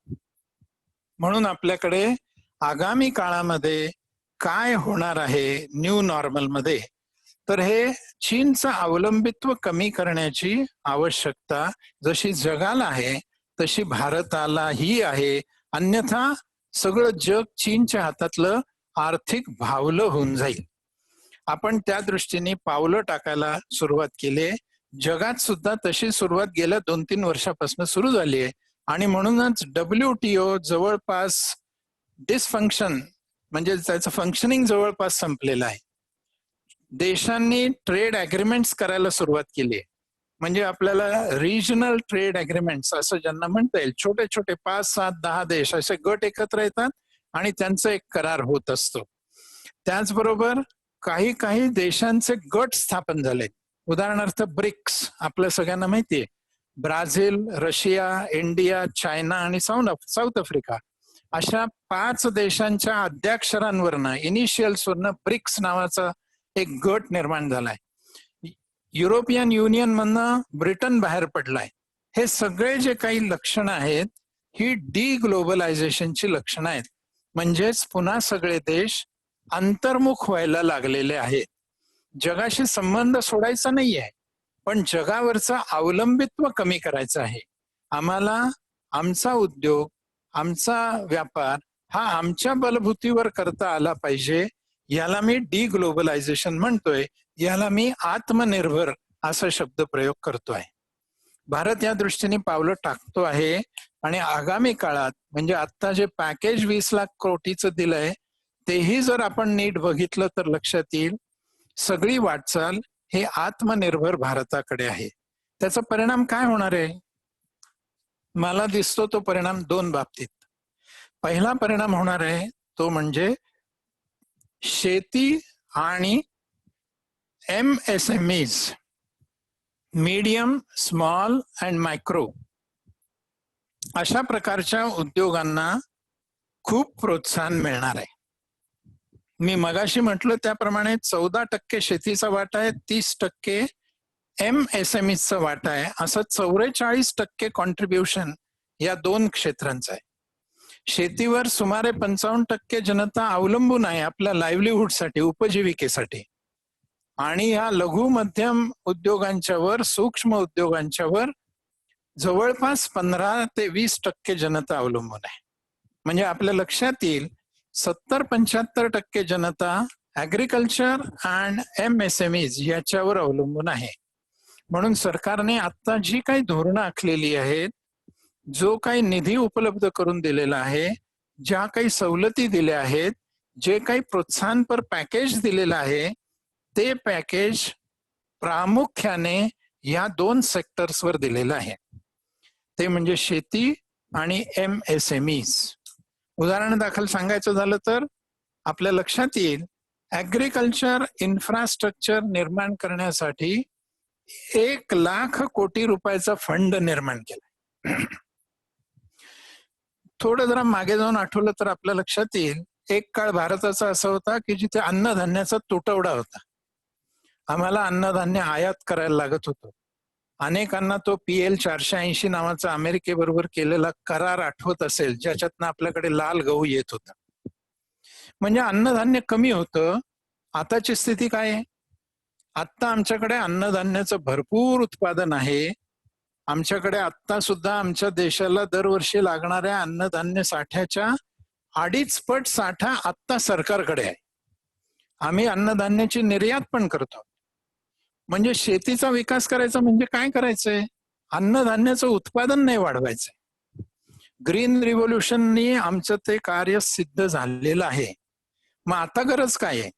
म्हणून आपल्याकडे आगामी काळामध्ये काय होणार आहे न्यू नॉर्मल मध्ये, तर हे चीनचं अवलंबित्व कमी करण्याची आवश्यकता जशी जगाला आहे तशी भारतालाही आहे. अन्यथा सगळं जग चीनच्या हातातलं आर्थिक भावलं होऊन जाईल. आपण त्या दृष्टीने पावलं टाकायला सुरुवात केली. जगात सुद्धा तशी सुरुवात गेल्या 2-3 वर्षापासून सुरू झाली आहे. आणि म्हणूनच WTO जवळपास डिसफंक्शन म्हणजे त्याचं फंक्शनिंग जवळपास संपलेलं आहे. देशांनी ट्रेड अग्रीमेंट्स करायला सुरुवात केली आहे. म्हणजे आपल्याला रिजनल ट्रेड अग्रीमेंट्स असं ज्यांना म्हणता येईल, छोटे छोटे 5, 7, 10 देश असे गट एकत्र येतात आणि त्यांचा एक करार होत असतो. त्याचबरोबर काही काही देशांचे गट स्थापन झाले. उदाहरणार्थ ब्रिक्स आपल्या सगळ्यांना माहितीये, ब्राझील, रशिया, इंडिया, चायना आणि साऊथ आफ्रिका अशा 5 देशांच्या अध्याक्षरांवरनं, इनिशियल्सवरनं ब्रिक्स नावाचा एक गट निर्माण झालाय. युरोपियन युनियन मधनं ब्रिटन बाहेर पडलाय. हे सगळे जे काही लक्षणं आहेत ही डिग्लोबलायझेशनची लक्षणं आहेत. म्हणजेच पुन्हा सगळे देश अंतर्मुख व्हायला लागलेले आहेत. जगाशी संबंध सोडायचा नाहीये, पण जगावरचं अवलंबित्व कमी करायचं आहे. आम्हाला आमचा उद्योग, आमचा व्यापार हा आमच्या बलभूतीवर करता आला पाहिजे. याला मी डिग्लोबलायझेशन म्हणतोय. याला मी आत्मनिर्भर असा शब्द प्रयोग करतोय. भारत या दृष्टीने पावलं टाकतो आहे. आणि आगामी काळात म्हणजे आता जे पॅकेज 20 लाख कोटीचं दिलंय तेही जर आपण नीट बघितलं तर लक्षात येईल सगळी वाटचाल हे आत्मनिर्भर भारताकडे आहे. त्याचा परिणाम काय होणार आहे? मला दिसतो तो परिणाम 2 बाबतीत. पहिला परिणाम होणार आहे तो म्हणजे शेती आणि MSMEs, medium, small and micro अशा प्रकारच्या उद्योगांना खूप प्रोत्साहन मिळणार आहे. मी मगाशी म्हटलं त्याप्रमाणे 14% शेतीचा वाटा आहे, 30% MSMEचा वाटा आहे, असं 44% कॉन्ट्रीब्युशन या 2 क्षेत्रांचं आहे. शेतीवर सुमारे 55% जनता अवलंबून आहे आपल्या लाईव्हलीहूडसाठी, उपजीविकेसाठी. आणि या लघु मध्यम उद्योगांच्यावर, सूक्ष्म उद्योगांच्यावर जवळपास 15 ते 20% जनता अवलंबून आहे. म्हणजे आपल्या लक्षात येईल 70-75% जनता ऍग्रिकल्चर अँड MSMEs याच्यावर अवलंबून आहे. म्हणून सरकारने आता जी काही धोरणं आखलेली आहेत, जो काही निधी उपलब्ध करून दिलेला आहे, ज्या काही सवलती दिल्या आहेत, जे काही प्रोत्साहनपर पॅकेज दिलेलं आहे, ते पॅकेज प्रामुख्याने या 2 सेक्टर्सवर दिलेलं आहे. ते म्हणजे शेती आणि MSMEs. उदाहरण दाखल सांगायचं झालं तर आपल्या लक्षात येईल ऍग्रिकल्चर इन्फ्रास्ट्रक्चर निर्माण करण्यासाठी 1 लाख कोटी रुपयाचा फंड निर्माण केला. थोडं जरा मागे जाऊन आठवलं तर आपल्या लक्षात येईल एक काळ भारताचा असा होता की जिथे अन्नधान्याचा तुटवडा होता. आम्हाला अन्नधान्य आयात करायला लागत होतं. अनेकांना तो PL 480 नावाचा अमेरिकेबरोबर केलेला करार आठवत असेल, ज्याच्यातनं आपल्याकडे लाल गहू येत होता. म्हणजे अन्नधान्य कमी होतं. आताची स्थिती काय आहे? आता आमच्याकडे अन्नधान्याचं भरपूर उत्पादन आहे. आमच्याकडे आता सुद्धा आमच्या देशाला दरवर्षी लागणाऱ्या अन्नधान्य साठ्याच्या 2.5 पट साठा आत्ता सरकारकडे आहे. आम्ही अन्नधान्याची निर्यात पण करतो. म्हणजे शेतीचा विकास करायचा म्हणजे काय करायचंय? अन्नधान्याचं उत्पादन नाही वाढवायचंय. ग्रीन रिव्होल्युशननी आमचं ते कार्य सिद्ध झालेलं आहे. मग आता गरज काय आहे?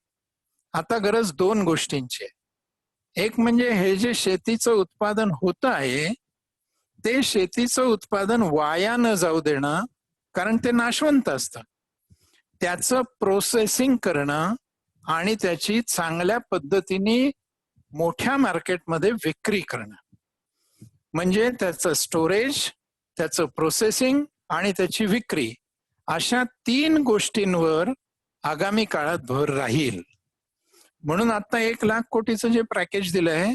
आता गरज 2 गोष्टींची आहे. एक म्हणजे हे जे शेतीचं उत्पादन होत आहे ते शेतीचं उत्पादन वाया न जाऊ देणं, कारण ते नाशवंत असतं. त्याचं प्रोसेसिंग करणं आणि त्याची चांगल्या पद्धतीने मोठ्या मार्केटमध्ये विक्री करणं. म्हणजे त्याचं स्टोरेज, त्याचं प्रोसेसिंग आणि त्याची विक्री, अशा 3 गोष्टींवर आगामी काळात भर राहील. म्हणून आता 1,00,000 कोटीचं जे पॅकेज दिलंय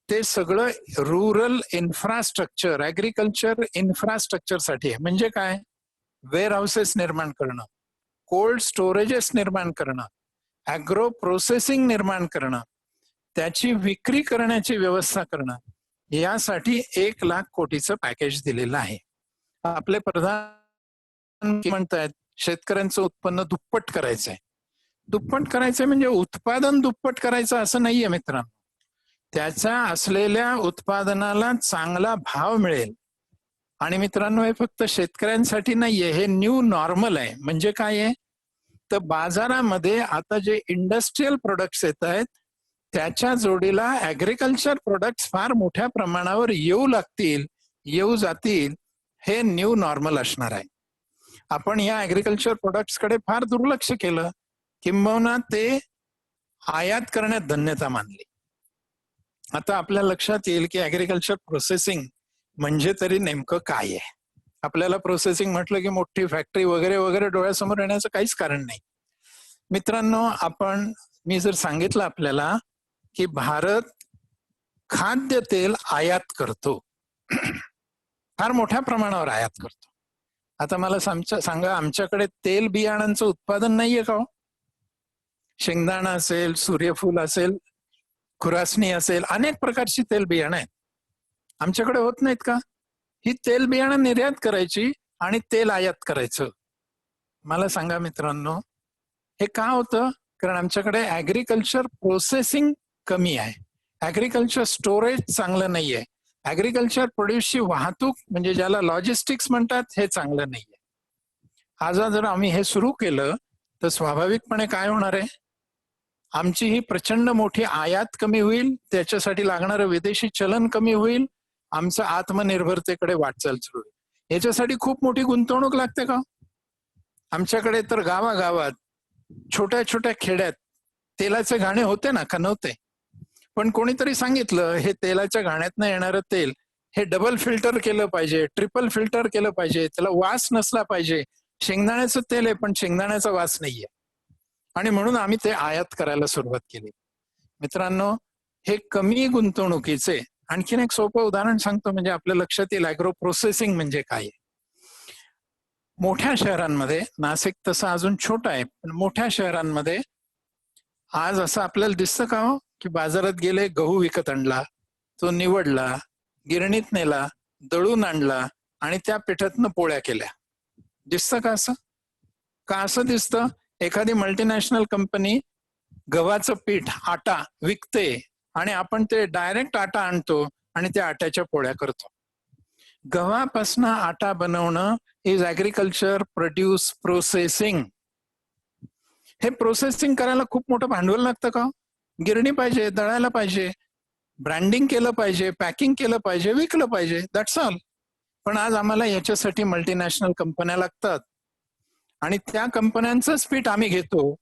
ते सगळं रुरल इन्फ्रास्ट्रक्चर, ऍग्रिकल्चर इन्फ्रास्ट्रक्चर साठी आहे. म्हणजे काय? वेअर हाऊसेस निर्माण करणं, कोल्ड स्टोरेजेस निर्माण करणं, ऍग्रो प्रोसेसिंग निर्माण करणं, त्याची विक्री करण्याची व्यवस्था करणं, यासाठी 1,00,000 कोटीचं पॅकेज दिलेलं आहे. आपले प्रधान म्हणतायत शेतकऱ्यांचं उत्पन्न दुप्पट करायचंय. दुप्पट करायचंय म्हणजे उत्पादन दुप्पट करायचं असं नाहीये मित्रांनो. त्याच्या असलेल्या उत्पादनाला चांगला भाव मिळेल. आणि मित्रांनो, हे फक्त शेतकऱ्यांसाठी नाहीये, हे न्यू नॉर्मल आहे. म्हणजे काय आहे? तर बाजारामध्ये आता जे इंडस्ट्रीयल प्रोडक्ट्स येत आहेत त्याच्या जोडीला ऍग्रिकल्चर प्रोडक्ट्स फार मोठ्या प्रमाणावर येऊ जातील. हे न्यू नॉर्मल असणार आहे. आपण या ऍग्रिकल्चर प्रोडक्ट्स कडे फार दुर्लक्ष केलं, किंबहुना ते आयात करण्यात धन्यता मानली. आता आपल्या लक्षात येईल की ऍग्रिकल्चर प्रोसेसिंग म्हणजे तरी नेमकं काय आहे. आपल्याला प्रोसेसिंग म्हटलं की मोठी फॅक्टरी वगैरे वगैरे डोळ्यासमोर येण्याचं काहीच कारण नाही. मित्रांनो, मी जर सांगितलं आपल्याला की भारत खाद्यतेल आयात करतो, फार मोठ्या प्रमाणावर आयात करतो. आता मला सांगा, आमच्याकडे तेल बियाणांचं उत्पादन नाहीये का? शेंगदाणा असेल, सूर्यफूल असेल, खुरासणी असेल, अनेक प्रकारची तेल बियाणं आहेत. आमच्याकडे होत नाहीत का? ही तेल बियाणं निर्यात करायची आणि तेल आयात करायचं. मला सांगा मित्रांनो, हे का होतं? कारण आमच्याकडे ऍग्रिकल्चर प्रोसेसिंग कमी आहे, ऍग्रिकल्चर स्टोरेज चांगलं नाहीये, ऍग्रिकल्चर प्रोड्यूसची वाहतूक म्हणजे ज्याला लॉजिस्टिक्स म्हणतात हे चांगलं नाहीये. आज जर आम्ही हे सुरू केलं तर स्वाभाविकपणे काय होणार आहे? आमची ही प्रचंड मोठी आयात कमी होईल, त्याच्यासाठी लागणारं विदेशी चलन कमी होईल, आमचं आत्मनिर्भरतेकडे वाटचाल सुरू होईल. याच्यासाठी खूप मोठी गुंतवणूक लागते का? आमच्याकडे तर गावागावात, छोट्या छोट्या खेड्यात तेलाचे घाणे होते ना, का नव्हते? पण कोणीतरी सांगितलं हे तेलाच्या घाण्यातनं येणारं तेल हे डबल फिल्टर केलं पाहिजे, ट्रिपल फिल्टर केलं पाहिजे, त्याला वास नसला पाहिजे. शेंगदाण्याचं तेल आहे पण शेंगदाण्याचा वास नाहीये, आणि म्हणून आम्ही ते आयात करायला सुरुवात केली. मित्रांनो, हे कमी गुंतवणुकीचे आणखीन एक सोपं उदाहरण सांगतो, म्हणजे आपल्या लक्षात येईल ऍग्रो प्रोसेसिंग म्हणजे काय. मोठ्या शहरांमध्ये, नाशिक तसं अजून छोटा आहे, पण मोठ्या शहरांमध्ये आज असं आपल्याला दिसतं का हो, की बाजारात गेले, गहू विकत आणला, तो निवडला, गिरणीत नेला, दळून आणला आणि त्या पिठातनं पोळ्या केल्या. दिसतं का असं? का असं दिसतं? एखादी मल्टीनॅशनल कंपनी गव्हाचं पीठ, आटा विकते आणि आपण ते डायरेक्ट आटा आणतो आणि त्या आट्याच्या पोळ्या करतो. गव्हापासून आटा बनवणं इज ऍग्रिकल्चर प्रोड्यूस प्रोसेसिंग. हे प्रोसेसिंग करायला खूप मोठं भांडवल लागतं का? गिरणी पाहिजे, दळायला पाहिजे, ब्रँडिंग केलं पाहिजे, पॅकिंग केलं पाहिजे, विकलं पाहिजे, दॅट्स ऑल. पण आज आम्हाला याच्यासाठी मल्टीनॅशनल कंपन्या लागतात आणि त्या कंपन्यांचंच पीठ आम्ही घेतो.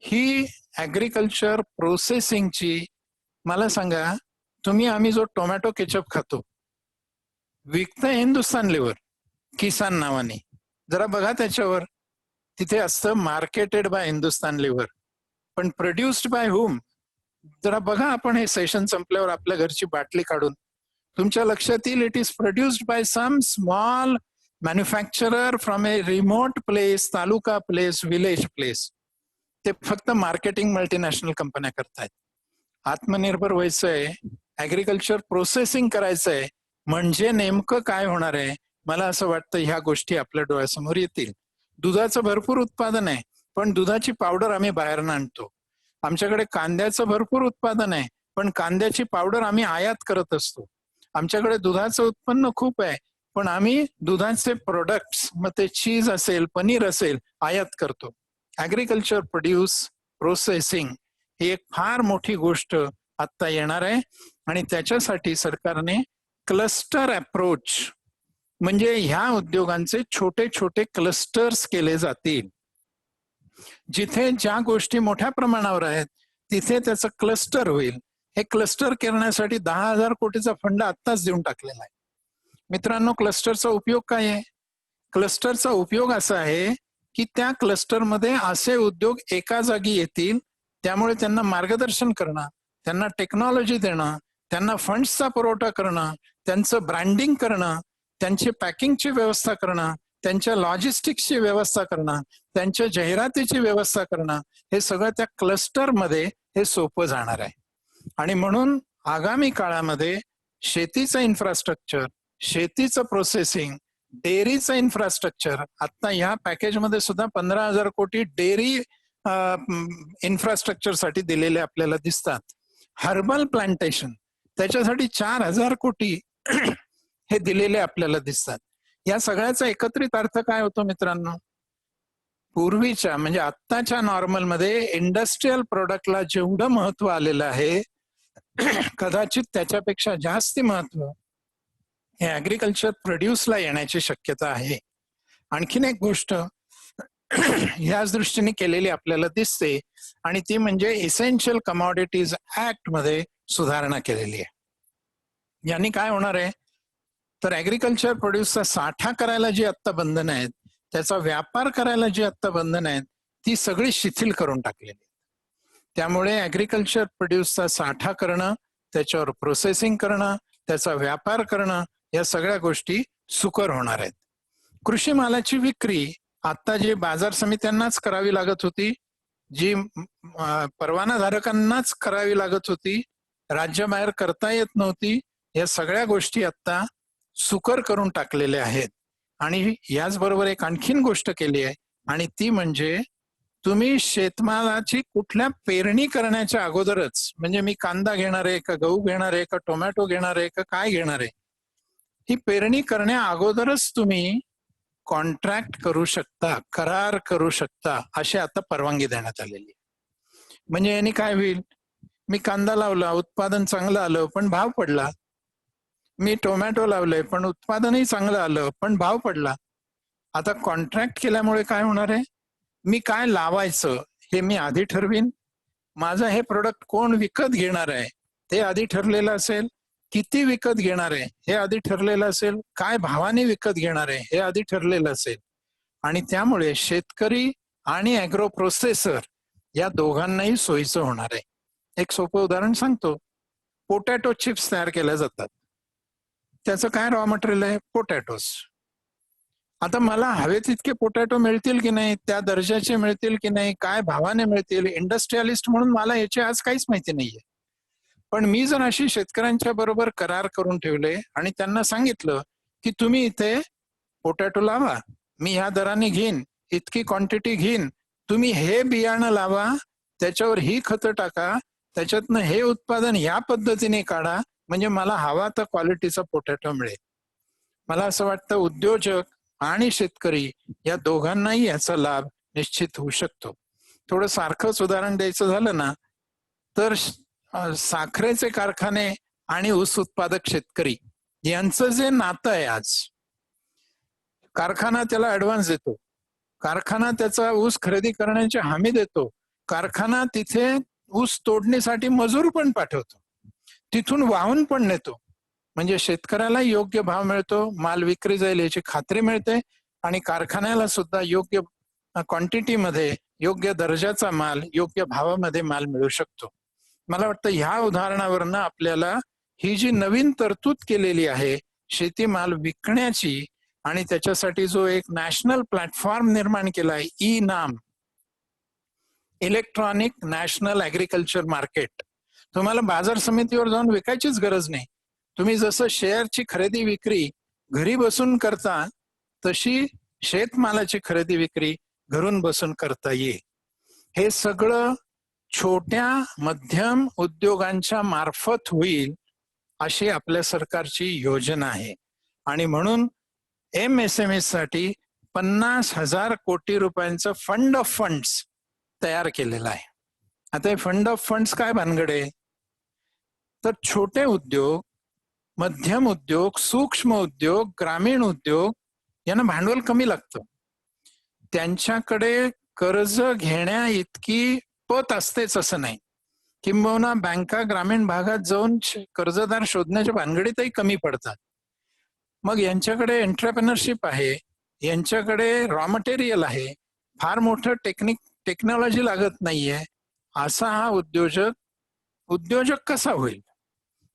ही ऍग्रिकल्चर प्रोसेसिंगची, मला सांगा, आम्ही जो टोमॅटो केचप खातो, विकतं हिंदुस्तान लिव्हर किसान नावाने, जरा बघा त्याच्यावर, तिथे असतं मार्केटेड बाय हिंदुस्तान लिव्हर, पण प्रोड्युस्ड बाय हुम? जरा बघा, आपण हे सेशन संपल्यावर आपल्या घरची बाटली काढून तुमच्या लक्षात येईल, it is produced by some small manufacturer from a remote place, taluka place, village place. ते फक्त मार्केटिंग मल्टीनॅशनल कंपन्या करतायत. आत्मनिर्भर व्हायचंय, ऍग्रिकल्चर प्रोसेसिंग करायचंय, म्हणजे नेमकं काय होणार आहे? मला असं वाटतं ह्या गोष्टी आपल्या डोळ्यासमोर येतील. दुधाचं भरपूर उत्पादन आहे, पण दुधाची पावडर आम्ही बाहेरनं आणतो. आमच्याकडे कांद्याचं भरपूर उत्पादन आहे, पण कांद्याची पावडर आम्ही आयात करत असतो. आमच्याकडे दुधाचं उत्पन्न खूप आहे, पण आम्ही दुधाचे प्रोडक्ट्स, मग ते चीज असेल, पनीर असेल, आयात करतो. ऍग्रिकल्चर प्रोड्यूस प्रोसेसिंग ही एक फार मोठी गोष्ट आता येणार आहे, आणि त्याच्यासाठी सरकारने क्लस्टर अप्रोच, म्हणजे ह्या उद्योगांचे छोटे छोटे क्लस्टर्स केले जातील, जिथे ज्या गोष्टी मोठ्या प्रमाणावर आहेत तिथे त्याचं क्लस्टर होईल. हे क्लस्टर करण्यासाठी 10,000 कोटीचा फंड आत्ताच देऊन टाकलेला आहे. मित्रांनो, क्लस्टरचा उपयोग काय आहे? क्लस्टरचा उपयोग असा आहे की त्या क्लस्टरमध्ये असे उद्योग एका जागी येतील, त्यामुळे त्यांना मार्गदर्शन करणं, त्यांना टेक्नॉलॉजी देणं, त्यांना फंड्सचा पुरवठा करणं, त्यांचं ब्रँडिंग करणं, त्यांची पॅकिंगची व्यवस्था करणं, त्यांच्या लॉजिस्टिक्सची व्यवस्था करणं, त्यांच्या जाहिरातीची व्यवस्था करणं, हे सगळं त्या क्लस्टरमध्ये हे सोपं जाणार आहे. आणि म्हणून आगामी काळामध्ये शेतीचं इन्फ्रास्ट्रक्चर, शेतीचं प्रोसेसिंग, डेअरीचं इन्फ्रास्ट्रक्चर, आता ह्या पॅकेजमध्ये सुद्धा 15,000 कोटी डेअरी इन्फ्रास्ट्रक्चरसाठी दिलेले आपल्याला दिसतात. हर्बल प्लांटेशन, त्याच्यासाठी 4,000 कोटी हे दिलेले आपल्याला दिसतात. या सगळ्याचा एकत्रित अर्थ काय होतो मित्रांनो? पूर्वीच्या म्हणजे आत्ताच्या नॉर्मलमध्ये इंडस्ट्रियल प्रोडक्टला जेवढं महत्व आलेलं आहे, कदाचित त्याच्यापेक्षा जास्त महत्व हे ऍग्रिकल्चर प्रोड्यूसला येण्याची शक्यता आहे. आणखीन एक गोष्ट ह्याच दृष्टीने केलेली आपल्याला दिसते, आणि ती म्हणजे इसेन्शियल कमॉडिटीज ऍक्ट मध्ये सुधारणा केलेली आहे. यांनी काय होणार आहे तर ऍग्रिकल्चर प्रोड्यूसचा साठा करायला जी आत्ता बंधन आहेत, त्याचा व्यापार करायला जी आत्ता बंधन आहेत, ती सगळी शिथिल करून टाकलेली. त्यामुळे ऍग्रिकल्चर प्रोड्यूसचा साठा करणं, त्याच्यावर प्रोसेसिंग करणं, त्याचा व्यापार करणं, या सगळ्या गोष्टी सुकर होणार आहेत. कृषी मालाची विक्री आता जी बाजार समित्यांनाच करावी लागत होती, जी परवानाधारकांनाच करावी लागत होती, राज्याबाहेर करता येत नव्हती, या सगळ्या गोष्टी आता सुकर करून टाकलेल्या आहेत. आणि याचबरोबर एक आणखीन गोष्ट केली आहे, आणि ती म्हणजे तुम्ही शेतमालाची कुठल्या पेरणी करण्याच्या अगोदरच, म्हणजे मी कांदा घेणार आहे का, गहू घेणार आहे का, टोमॅटो घेणार आहे का, काय घेणार आहे, ही पेरणी करण्या अगोदरच तुम्ही कॉन्ट्रॅक्ट करू शकता, करार करू शकता, अशी आता परवानगी देण्यात आलेली. म्हणजे यांनी काय होईल, मी कांदा लावला, उत्पादन चांगलं आलं पण भाव पडला. मी टोमॅटो लावलंय पण उत्पादनही चांगलं आलं पण भाव पडला. आता कॉन्ट्रॅक्ट केल्यामुळे काय होणार आहे, मी काय लावायचं हे मी आधी ठरवीन, माझं हे प्रोडक्ट कोण विकत घेणार आहे ते आधी ठरलेलं असेल, किती विकत घेणार आहे हे आधी ठरलेलं असेल, काय भावाने विकत घेणार आहे हे आधी ठरलेलं असेल. आणि त्यामुळे शेतकरी आणि ऍग्रो प्रोसेसर या दोघांनाही सोयीचं होणार आहे. एक सोपं उदाहरण सांगतो. पोटॅटो चिप्स तयार केल्या जातात, त्याचं काय रॉ मटेरियल आहे, पोटॅटोस. आता मला हवे तितके पोटॅटो मिळतील की नाही, त्या दर्जाचे मिळतील की नाही, काय भावाने मिळतील, इंडस्ट्रियलिस्ट म्हणून मला याची आज काहीच माहिती नाहीये. पण मी जर अशी शेतकऱ्यांच्या बरोबर करार करून ठेवले आणि त्यांना सांगितलं की तुम्ही इथे पोटॅटो लावा, मी ह्या दराने घेईन, इतकी क्वांटिटी घेईन, तुम्ही हे बियाणं लावा, त्याच्यावर ही खतं टाका, त्याच्यातनं हे उत्पादन या पद्धतीने काढा, म्हणजे मला हवा तर क्वालिटीचा पोटॅटो मिळेल. मला असं वाटतं उद्योजक आणि शेतकरी या दोघांनाही याचा लाभ निश्चित होऊ शकतो. थोडं सारखंच उदाहरण द्यायचं झालं ना, तर साखरेचे कारखाने आणि ऊस उत्पादक शेतकरी यांचं जे नातं आहे, आज कारखाना त्याला ऍडव्हान्स देतो, कारखाना त्याचा ऊस खरेदी करण्याची हमी देतो, कारखाना तिथे ऊस तोडणीसाठी मजूर पण पाठवतो, तिथून वाहून पण नेतो, म्हणजे शेतकऱ्याला योग्य भाव मिळतो, माल विक्री जाईल याची खात्री मिळते, आणि कारखान्याला सुद्धा योग्य क्वांटिटीमध्ये योग्य दर्जाचा माल योग्य भावामध्ये माल मिळू शकतो. मला वाटतं ह्या उदाहरणावरनं आपल्याला ही जी नवीन तरतूद केलेली आहे शेतीमाल विकण्याची, आणि त्याच्यासाठी जो एक नॅशनल प्लॅटफॉर्म निर्माण केलाय, ई नाम, इलेक्ट्रॉनिक नॅशनल ऍग्रिकल्चर मार्केट, तुम्हाला बाजार समितीवर जाऊन विकायचीच गरज नाही. तुम्ही जसं शेअरची खरेदी विक्री घरी बसून करता, तशी शेतमालाची खरेदी विक्री घरून बसून करता येईल. हे सगळं छोट्या मध्यम उद्योगांच्या मार्फत होईल अशी आपल्या सरकारची योजना आहे. आणि म्हणून MSME साठी 50,000 कोटी रुपयांचं फंड ऑफ फंड्स तयार केलेलं आहे. आता हे फंड ऑफ फंड्स काय भानगड आहे, तर छोटे उद्योग, मध्यम उद्योग, सूक्ष्म उद्योग, ग्रामीण उद्योग यांना भांडवल कमी लागतं, त्यांच्याकडे कर्ज घेण्या इतकी पत असतेच असं नाही. किंबहुना बँका ग्रामीण भागात जाऊन कर्जदार शोधण्याच्या भानगडीतही कमी पडतात. मग यांच्याकडे एंटरप्रेनरशिप आहे, यांच्याकडे रॉ मटेरियल आहे, फार मोठं टेक्नॉलॉजी लागत नाहीये. असा हा उद्योजक कसा होईल?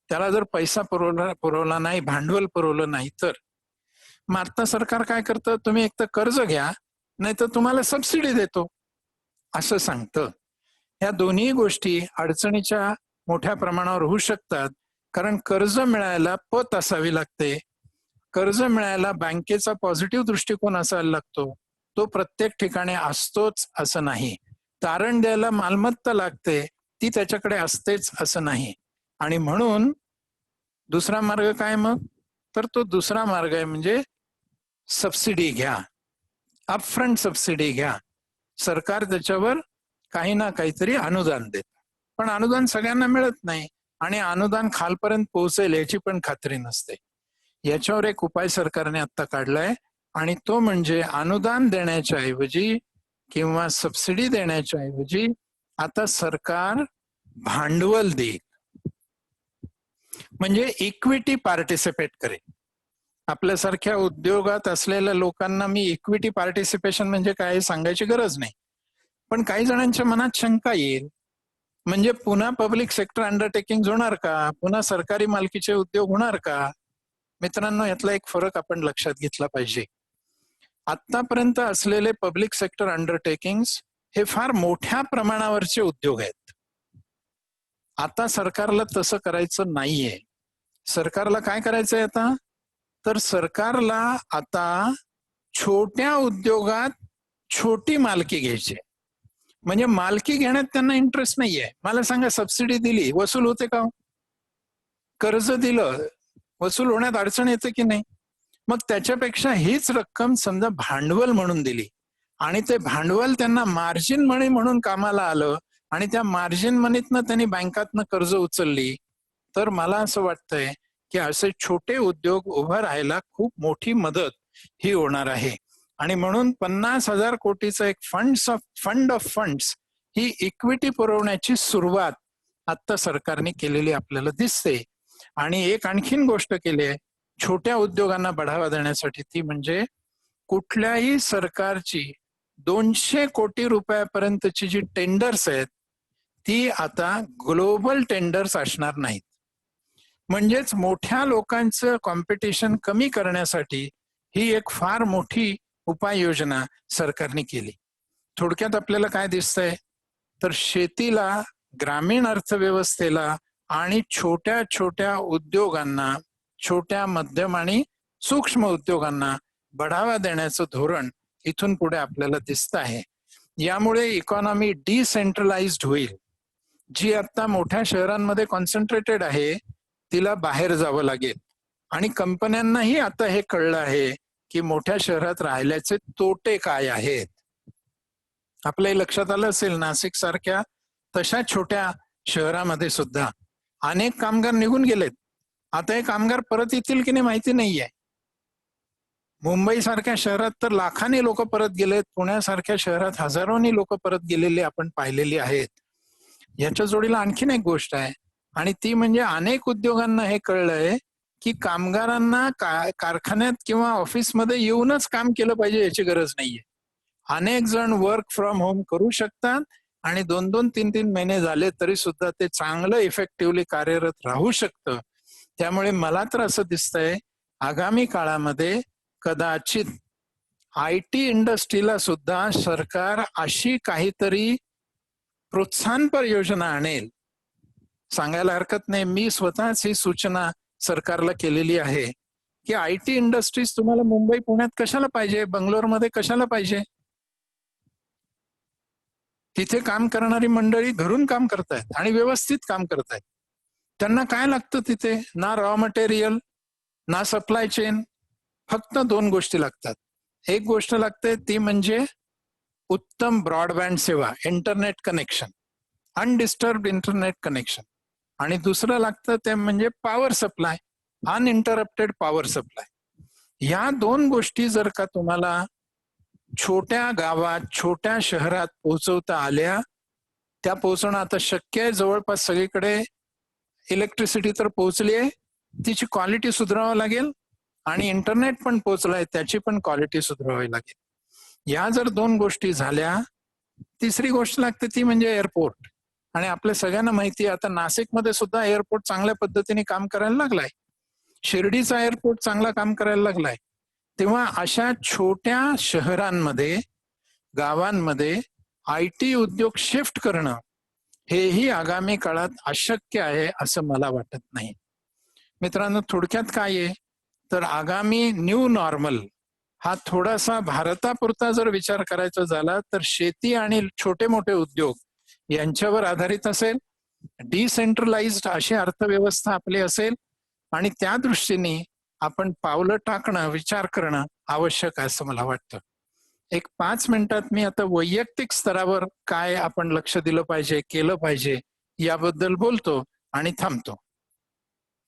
त्याला जर पैसा पुरवला नाही, भांडवल पुरवलं नाही तर. मग आता सरकार काय करतं, तुम्ही एक तर कर्ज घ्या, नाही तर तुम्हाला सबसिडी देतो असं सांगतं. या दोन्ही गोष्टी अडचणीच्या मोठ्या प्रमाणावर होऊ शकतात, कारण कर्ज मिळायला पत असावी लागते. कर्ज मिळायला बँकेचा पॉझिटिव्ह दृष्टिकोन असायला लागतो. तो प्रत्येक ठिकाणी असतोच असं नाही. तारण द्यायला मालमत्ता लागते, ती त्याच्याकडे असतेच असं नाही. आणि म्हणून दुसरा मार्ग काय मग? तर तो दुसरा मार्ग आहे म्हणजे सबसिडी घ्या, अपफ्रंट सबसिडी घ्या. सरकार त्याच्यावर काही ना काहीतरी अनुदान देत, पण अनुदान सगळ्यांना मिळत नाही आणि अनुदान खालपर्यंत पोहोचेल याची पण खात्री नसते. याच्यावर एक उपाय सरकारने आता काढलाय आणि तो म्हणजे अनुदान देण्याच्या ऐवजी किंवा सबसिडी देण्याच्या ऐवजी आता सरकार भांडवल देईल, म्हणजे इक्विटी पार्टिसिपेट करेल. आपल्यासारख्या उद्योगात असलेल्या लोकांना मी इक्विटी पार्टिसिपेशन म्हणजे काय सांगायची गरज नाही, पण काही जणांच्या मनात शंका येईल, म्हणजे पुन्हा पब्लिक सेक्टर अंडरटेकिंग होणार का, पुन्हा सरकारी मालकीचे उद्योग होणार का? मित्रांनो, यातला एक फरक आपण लक्षात घेतला पाहिजे. आतापर्यंत असलेले पब्लिक सेक्टर अंडरटेकिंग्स हे फार मोठ्या प्रमाणावरचे उद्योग आहेत. आता सरकारला तसं करायचं नाहीये. सरकारला काय करायचंय आता? तर सरकारला आता छोट्या उद्योगात छोटी मालकी घ्यायची, म्हणजे मालकी घेण्यात त्यांना इंटरेस्ट नाहीये. मला सांगा, सबसिडी दिली, वसूल होते का? कर्ज दिलं, वसूल होण्यात अडचण येते की नाही? मग त्याच्यापेक्षा हीच रक्कम समजा भांडवल म्हणून दिली आणि ते भांडवल त्यांना मार्जिन मनी म्हणून कामाला आलं आणि त्या मार्जिन मनीतनं त्यांनी बँकातनं कर्ज उचलली, तर मला असं वाटतंय की असे छोटे उद्योग उभं राहायला खूप मोठी मदत ही होणार आहे. आणि म्हणून 50,000 कोटीचं एक fund of funds he equity पुरवण्याची सुरुवात आता सरकारने केलेली आपल्याला दिसते. आणि एक आणखीन गोष्ट केली आहे छोट्या उद्योगांना बढावा देण्यासाठी, ती म्हणजे कुठल्याही सरकारची 200 कोटी रुपयापर्यंतची जी टेंडर्स आहेत ती आता ग्लोबल टेंडर्स असणार नाहीत. म्हणजेच मोठ्या लोकांचं कॉम्पिटिशन कमी करण्यासाठी ही एक फार मोठी उपाययोजना सरकारने केली. थोडक्यात आपल्याला काय दिसतंय, तर शेतीला, ग्रामीण अर्थव्यवस्थेला आणि छोट्या छोट्या उद्योगांना, छोट्या मध्यम आणि सूक्ष्म उद्योगांना बढावा देण्याचं धोरण इथून पुढे आपल्याला दिसत आहे. यामुळे इकॉनॉमी डिसेंट्रलाइज्ड होईल. जी आता मोठ्या शहरांमध्ये कॉन्सन्ट्रेटेड आहे तिला बाहेर जावं लागेल. आणि कंपन्यांनाही आता हे कळलं आहे की मोठ्या शहरात राहिल्याचे तोटे काय आहेत. आपल्याही लक्षात आलं असेल, नाशिक सारख्या तशा छोट्या शहरामध्ये सुद्धा अनेक कामगार निघून गेलेत. आता हे कामगार परत येतील की नाही माहिती नाहीये. मुंबई सारख्या शहरात तर लाखांनी लोक परत गेलेत, पुण्यासारख्या शहरात हजारोनी लोक परत गेलेले आपण पाहिलेली आहेत. याच्या जोडीला आणखीन एक गोष्ट आहे आणि ती म्हणजे अनेक उद्योगांना हे कळलंय की कामगारांना कारखान्यात किंवा ऑफिसमध्ये येऊनच काम केलं पाहिजे याची गरज नाहीये. अनेक जण वर्क फ्रॉम होम करू शकतात आणि 2-2, 3-3 महिने झाले तरी सुद्धा ते चांगलं इफेक्टिव्हली कार्यरत राहू शकतं. त्यामुळे मला तर असं दिसतंय आगामी काळामध्ये कदाचित IT इंडस्ट्रीला सुद्धा सरकार अशी काहीतरी प्रोत्साहनपर योजना आणेल. सांगायला हरकत नाही, मी स्वतःच ही सूचना सरकारला केलेली आहे की IT इंडस्ट्रीज तुम्हाला मुंबई पुण्यात कशाला पाहिजे, बंगलोरमध्ये कशाला पाहिजे? तिथे काम करणारी मंडळी घरून काम करतायत आणि व्यवस्थित काम करतायत. त्यांना काय लागतं तिथे? ना रॉ मटेरियल, ना सप्लाय चेन. फक्त 2 गोष्टी लागतात. एक गोष्ट लागते ती म्हणजे उत्तम ब्रॉडबँड सेवा, internet connection, undisturbed internet connection. आणि दुसरं लागतं ते म्हणजे power supply, uninterrupted power supply. या 2 गोष्टी जर का तुम्हाला छोट्या गावात छोट्या शहरात पोहोचवता आल्या, त्या पोहोचवणं आता शक्य आहे. जवळपास सगळीकडे इलेक्ट्रिसिटी तर पोहोचली आहे, तिची क्वालिटी सुधारावं लागेल. आणि इंटरनेट पण पोहोचलाय, त्याची पण क्वालिटी सुधारावी लागेल. या जर 2 गोष्टी झाल्या, तिसरी गोष्ट लागते ती म्हणजे एअरपोर्ट. आणि आपल्या सगळ्यांना माहिती आहे आता नाशिकमध्ये सुद्धा एअरपोर्ट चांगल्या पद्धतीने काम करायला लागलाय. शिर्डीचा एअरपोर्ट चांगला काम करायला लागलाय. तेव्हा अशा छोट्या शहरांमध्ये, गावांमध्ये IT उद्योग शिफ्ट करणं हेही आगामी काळात अशक्य आहे असं मला वाटत नाही. मित्रांनो, थोडक्यात काय आहे तर आगामी न्यू नॉर्मल हा थोडासा भारतापुरता जर विचार करायचा झाला तर शेती आणि छोटे मोठे उद्योग यांच्यावर आधारित असेल. डिसेंट्रलाइज्ड अशी अर्थव्यवस्था आपली असेल आणि त्या दृष्टीने आपण पावलं टाकणं, विचार करणं आवश्यक आहे असं मला वाटतं. एक 5 मिनिटात मी आता वैयक्तिक स्तरावर काय आपण लक्ष दिलं पाहिजे, केलं पाहिजे याबद्दल बोलतो आणि थांबतो.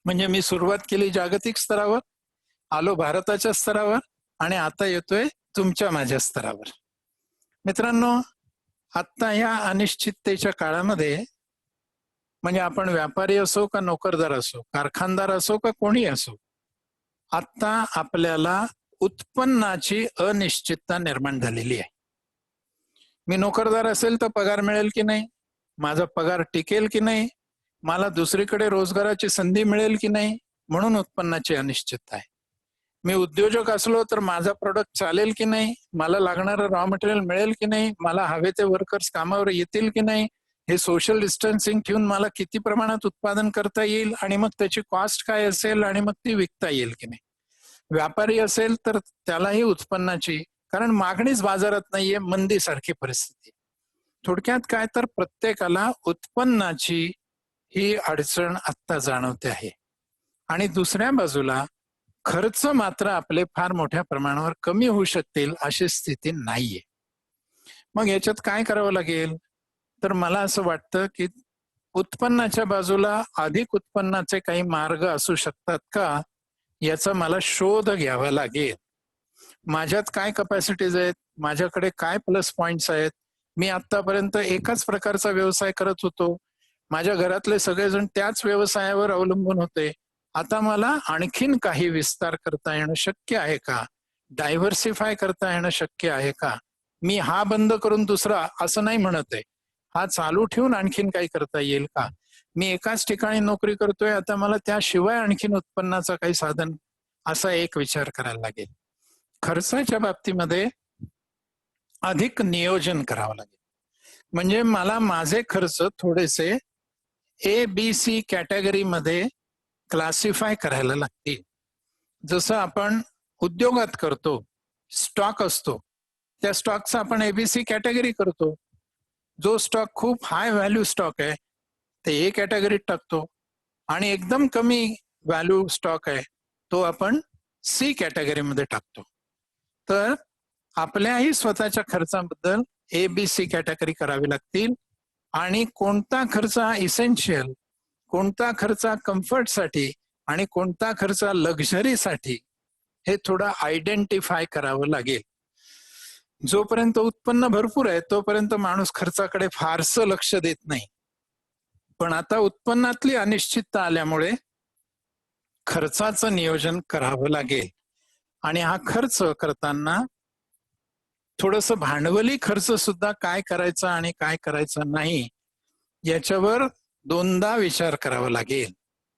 म्हणजे मी सुरुवात केली जागतिक स्तरावर, आलो भारताच्या स्तरावर आणि आता येतोय तुमच्या माझ्या स्तरावर. मित्रांनो, आता या अनिश्चिततेच्या काळामध्ये म्हणजे आपण व्यापारी असो का नोकरदार असो, कारखानदार असो का कोणी असो, आता आपल्याला उत्पन्नाची अनिश्चितता निर्माण झालेली आहे. मी नोकरदार असेल तर पगार मिळेल की नाही, माझा पगार टिकेल की नाही, मला दुसरीकडे रोजगाराची संधी मिळेल की नाही, म्हणून उत्पन्नाची अनिश्चितता आहे. मी उद्योजक असलो तर माझा प्रोडक्ट चालेल की नाही, मला लागणारं रॉ मटेरियल मिळेल की नाही, मला हवे ते वर्कर्स कामावर येतील की नाही, हे सोशल डिस्टन्सिंग ठेवून मला किती प्रमाणात उत्पादन करता येईल आणि मग त्याची कॉस्ट काय असेल आणि मग ती विकता येईल की नाही. व्यापारी असेल तर त्यालाही उत्पन्नाची, कारण मागणीच बाजारात नाहीये, मंदीसारखी परिस्थिती. थोडक्यात काय तर प्रत्येकाला उत्पन्नाची ही अडचण आत्ता जाणवते आहे. आणि दुसऱ्या बाजूला खर्च मात्र आपले फार मोठ्या प्रमाणावर कमी होऊ शकतील अशी स्थिती नाहीये. मग याच्यात काय करावं लागेल तर मला असं वाटतं की उत्पन्नाच्या बाजूला अधिक उत्पन्नाचे काही मार्ग असू शकतात का, याचा मला शोध घ्यावा लागेल. माझ्यात काय कपॅसिटीज आहेत, माझ्याकडे काय प्लस पॉइंट्स आहेत. मी आतापर्यंत एकाच प्रकारचा व्यवसाय करत होतो, माझ्या घरातले सगळेजण त्याच व्यवसायावर अवलंबून होते. आता मला आणखीन काही विस्तार करता येणं शक्य आहे का, डायव्हर्सिफाय करता येणं शक्य आहे का. मी हा बंद करून दुसरा असं नाही म्हणत आहे, हा चालू ठेवून आणखीन काही करता येईल का. मी एकाच ठिकाणी नोकरी करतोय, आता मला त्याशिवाय आणखीन उत्पन्नाचं काही साधन, असा एक विचार करायला लागेल. खर्चाच्या बाबतीमध्ये अधिक नियोजन करावं लागेल. म्हणजे मला माझे खर्च थोडेसे ABC कॅटेगरीमध्ये क्लासिफाय करायला लागतील. जसं आपण उद्योगात करतो, स्टॉक असतो, त्या स्टॉकचा आपण ABC कॅटेगरी करतो. जो स्टॉक खूप हाय व्हॅल्यू स्टॉक आहे ते A कॅटेगरीत टाकतो आणि एकदम कमी व्हॅल्यू स्टॉक आहे तो आपण C कॅटेगरीमध्ये टाकतो. तर आपल्याही स्वतःच्या खर्चाबद्दल ABC कॅटेगरी करावी लागतील आणि कोणता खर्च इसेन्शियल, कोणता खर्च कम्फर्टसाठी आणि कोणता खर्च लक्झरीसाठी हे थोडं आयडेंटिफाय करावं लागेल. जोपर्यंत उत्पन्न भरपूर आहे तोपर्यंत माणूस खर्चाकडे फारसं लक्ष देत नाही, पण आता उत्पन्नातली अनिश्चितता आल्यामुळे खर्चाचं नियोजन करावं लागेल. आणि हा खर्च करताना थोडस भांडवली खर्च सुद्धा काय करायचा आणि काय करायचं नाही याच्यावर दोनदा विचार करावा लागेल.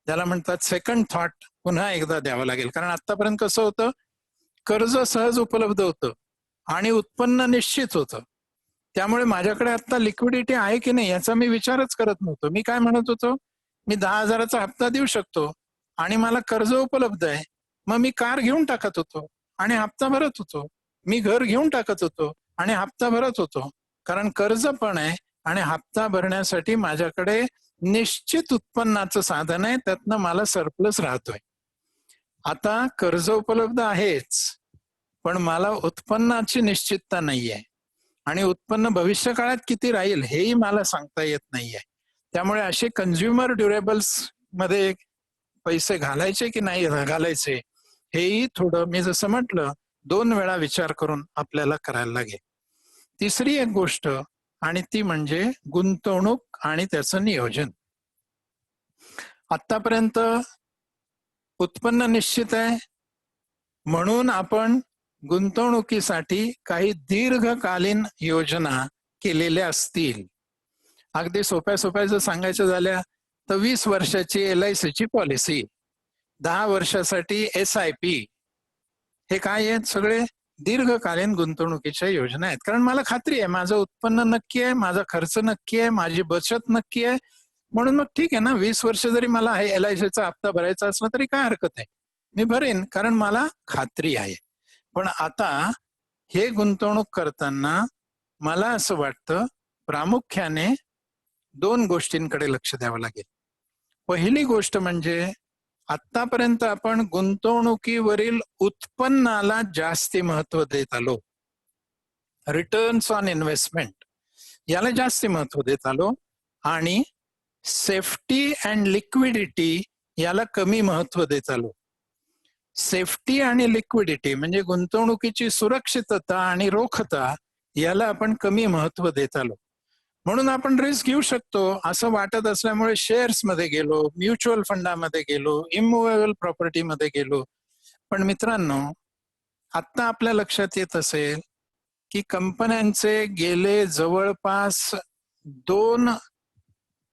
त्याला म्हणतात सेकंड थॉट पुन्हा एकदा द्यावं लागेल. कारण आतापर्यंत कसं होतं, कर्ज सहज उपलब्ध होतं आणि उत्पन्न निश्चित होतं, त्यामुळे माझ्याकडे आता लिक्विडिटी आहे की नाही याचा मी विचारच करत नव्हतो. मी काय म्हणत होतो, मी 10,000चा हप्ता देऊ शकतो आणि मला कर्ज उपलब्ध आहे, मग मी कार घेऊन टाकत होतो आणि हप्ता भरत होतो. मी घर घेऊन टाकत होतो आणि हप्ता भरत होतो, कारण कर्ज पण आहे आणि हप्ता भरण्यासाठी माझ्याकडे निश्चित उत्पन्नाचं साधन आहे, त्यातनं मला सरप्लस राहतोय. आता कर्ज उपलब्ध आहेच, पण मला उत्पन्नाची निश्चितता नाहीये आणि उत्पन्न भविष्य काळात किती राहील हेही मला सांगता येत नाहीये. त्यामुळे असे कन्झ्युमर ड्युरेबल्स मध्ये पैसे घालायचे की नाही घालायचे हेही थोडं, मी जसं म्हटलं 2 वेळा विचार करून आपल्याला करायला लागेल. तिसरी एक गोष्ट आणि ती म्हणजे गुंतवणूक आणि त्याचं नियोजन. आतापर्यंत उत्पन्न निश्चित आहे म्हणून आपण गुंतवणुकीसाठी काही दीर्घकालीन योजना केलेल्या असतील. अगदी सोप्या सोप्या जर सांगायचं झाल्या तर 20 वर्षाची LIC ची पॉलिसी, 10 वर्षासाठी SIP, हे काय आहेत? सगळे दीर्घकालीन गुंतवणुकीच्या योजना आहेत. कारण मला खात्री आहे माझं उत्पन्न नक्की आहे, माझा खर्च नक्की आहे, माझी बचत नक्की आहे. म्हणून मग ठीक आहे ना, 20 वर्ष जरी मला LICचा हप्ता भरायचा असला तरी काय हरकत आहे, मी भरेन, कारण मला खात्री आहे. पण आता हे गुंतवणूक करताना मला असं वाटतं प्रामुख्याने 2 गोष्टींकडे लक्ष द्यावं लागेल. पहिली गोष्ट म्हणजे आतापर्यंत आपण गुंतवणुकीवरील उत्पन्नाला जास्ती महत्व देत आलो. रिटर्न्स ऑन इन्व्हेस्टमेंट याला जास्ती महत्व देत आलो आणि सेफ्टी अँड लिक्विडिटी याला कमी महत्व देत आलो. सेफ्टी आणि लिक्विडिटी म्हणजे गुंतवणुकीची सुरक्षितता आणि रोखता याला आपण कमी महत्व देत आलो. म्हणून आपण रिस्क घेऊ शकतो असं वाटत असल्यामुळे शेअर्स मध्ये गेलो, म्युच्युअल फंडामध्ये गेलो, इमूव्हेबल प्रॉपर्टीमध्ये गेलो. पण मित्रांनो, आता आपल्या लक्षात येत असेल की कंपन्यांचे गेले जवळपास 2